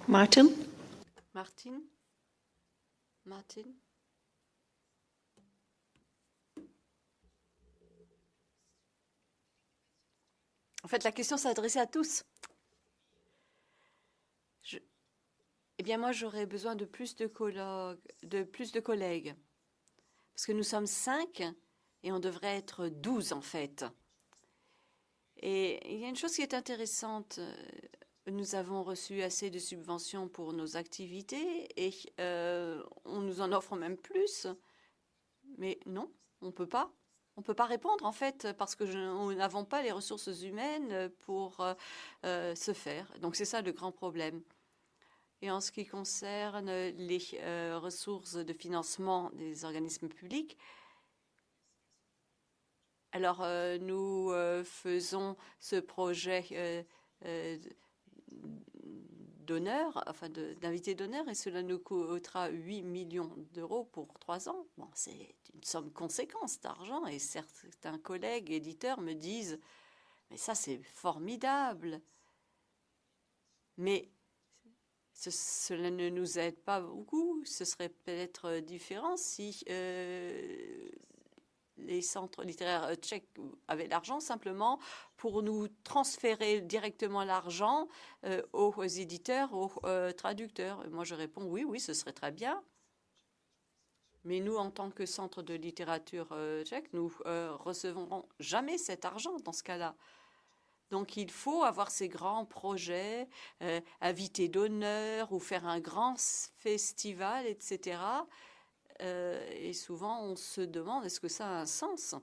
Martin? Martine? Martine? En fait, la question s'adressait à tous. Eh bien, moi, j'aurais besoin de plus de collègues. Parce que nous sommes 5 et on devrait être 12, en fait. Et il y a une chose qui est intéressante. Nous avons reçu assez de subventions pour nos activités et on nous en offre même plus. Mais non, on ne peut pas. On ne peut pas répondre, en fait, parce que nous n'avons pas les ressources humaines pour se faire. Donc, c'est ça le grand problème. Et en ce qui concerne les ressources de financement des organismes publics, alors nous faisons ce projet d'honneur, enfin d'invité d'honneur, et cela nous coûtera 8 millions d'euros pour 3 ans. Bon, c'est une somme conséquente d'argent, et certains collègues éditeurs me disent « mais ça c'est formidable ». Mais cela ne nous aide pas beaucoup. Ce serait peut-être différent si les centres littéraires tchèques avaient l'argent simplement pour nous transférer directement l'argent aux éditeurs, aux traducteurs. Et moi, je réponds oui, ce serait très bien. Mais nous, en tant que centre de littérature tchèque, nous recevrons jamais cet argent dans ce cas-là. Donc, il faut avoir ces grands projets, invités d'honneur ou faire un grand festival, etc. Et souvent, on se demande, est-ce que ça a un sens?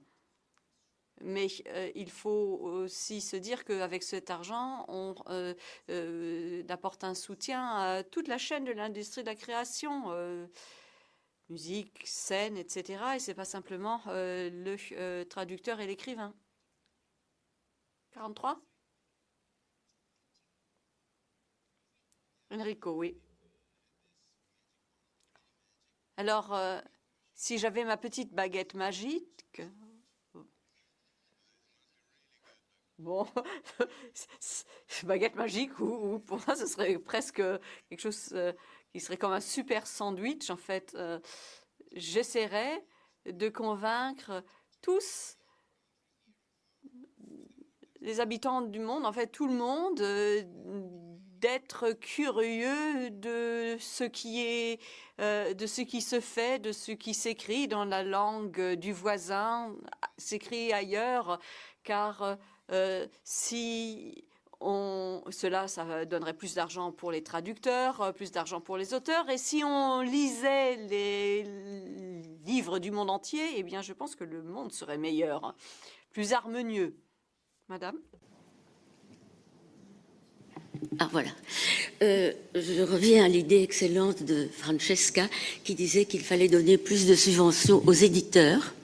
Mais il faut aussi se dire qu'avec cet argent, on apporte un soutien à toute la chaîne de l'industrie de la création, musique, scène, etc. Et c'est pas simplement le traducteur et l'écrivain. 43 Enrico, oui. Alors, si j'avais ma petite baguette magique, bon, baguette magique, ou pour moi, ce serait presque quelque chose qui serait comme un super sandwich, en fait. J'essaierais de convaincre tous les habitants du monde, en fait, tout le monde, d'être curieux de ce qui est, de ce qui se fait, de ce qui s'écrit dans la langue du voisin, s'écrit ailleurs, car si cela, ça donnerait plus d'argent pour les traducteurs, plus d'argent pour les auteurs, et si on lisait les livres du monde entier, eh bien, je pense que le monde serait meilleur, plus harmonieux. Madame ? Ah voilà. Je reviens à l'idée excellente de Francesca qui disait qu'il fallait donner plus de subventions aux éditeurs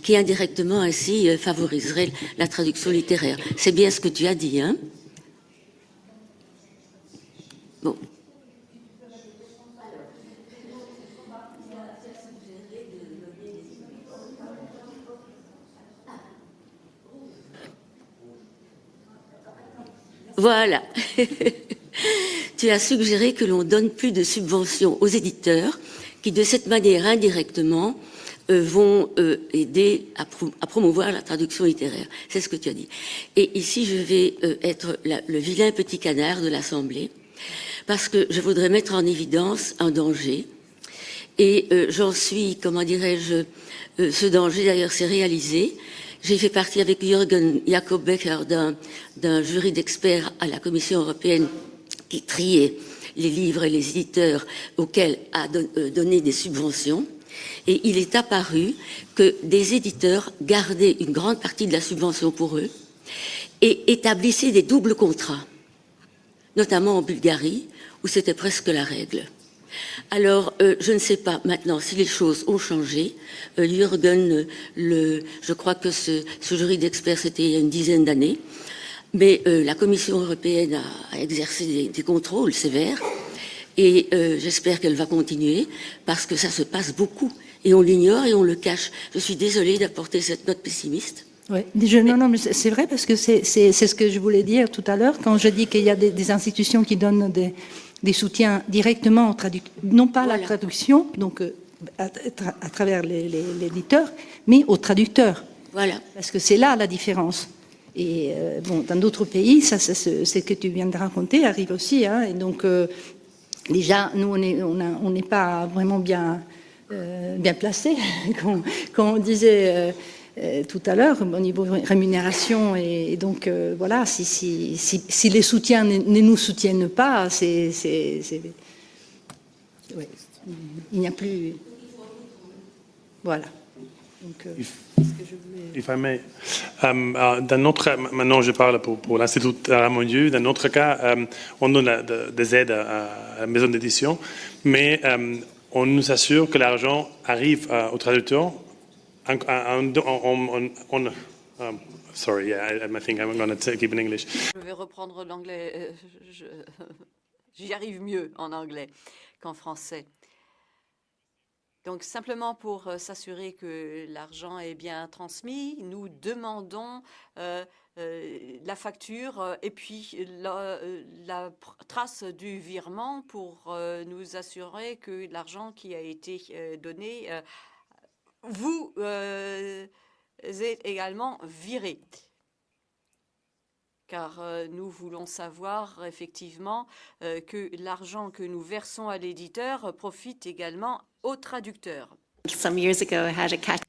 qui indirectement ainsi favoriseraient la traduction littéraire. C'est bien ce que tu as dit, hein? Bon. Voilà. Tu as suggéré que l'on donne plus de subventions aux éditeurs qui, de cette manière, indirectement, vont aider à promouvoir la traduction littéraire. C'est ce que tu as dit. Et ici, je vais être le vilain petit canard de l'Assemblée, parce que je voudrais mettre en évidence un danger. Et j'en suis, comment dirais-je, ce danger, d'ailleurs, s'est réalisé. J'ai fait partie avec Jürgen Jakob Becker d'un jury d'experts à la Commission européenne qui triait les livres et les éditeurs auxquels a donné des subventions. Et il est apparu que des éditeurs gardaient une grande partie de la subvention pour eux et établissaient des doubles contrats, notamment en Bulgarie, où c'était presque la règle. Alors, je ne sais pas maintenant si les choses ont changé. Jürgen, je crois que ce jury d'experts, c'était il y a une dizaine d'années, mais la Commission européenne a exercé des contrôles sévères et j'espère qu'elle va continuer parce que ça se passe beaucoup et on l'ignore et on le cache. Je suis désolée d'apporter cette note pessimiste. Ouais. Non, mais c'est vrai parce que c'est ce que je voulais dire tout à l'heure quand je dis qu'il y a des institutions qui donnent des soutiens directement aux traducteurs, non pas voilà. La traduction, donc à travers l'éditeur, mais aux traducteurs. Voilà. Parce que c'est là la différence. Et bon, dans d'autres pays, ça, ce que tu viens de raconter arrive aussi. Hein, et donc, déjà, nous, on n'est pas vraiment bien placés, comme on disait tout à l'heure, au niveau rémunération. Et donc, voilà, si les soutiens ne nous soutiennent pas, ouais, il n'y a plus... Voilà. Donc, If I may, maintenant je parle pour l'Institut Ramonieu. Dans notre cas, on donne des aides à la maison d'édition, mais on nous assure que l'argent arrive aux traducteurs. Sorry, yeah, I think I'm going to keep in English. Je vais reprendre l'anglais. J'y arrive mieux en anglais qu'en français. Donc, simplement pour s'assurer que l'argent est bien transmis, nous demandons la facture et puis la trace du virement pour nous assurer que l'argent qui a été donné vous est également viré. Car nous voulons savoir effectivement que l'argent que nous versons à l'éditeur profite également aux traducteurs. Some years ago, I had a catch.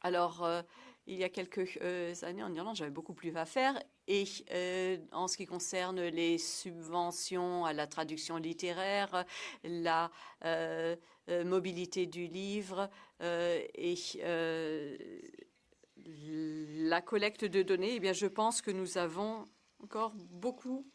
Alors, il y a quelques années en Irlande, j'avais beaucoup plus à faire. Et en ce qui concerne les subventions à la traduction littéraire, la mobilité du livre et la collecte de données, eh bien, je pense que nous avons encore beaucoup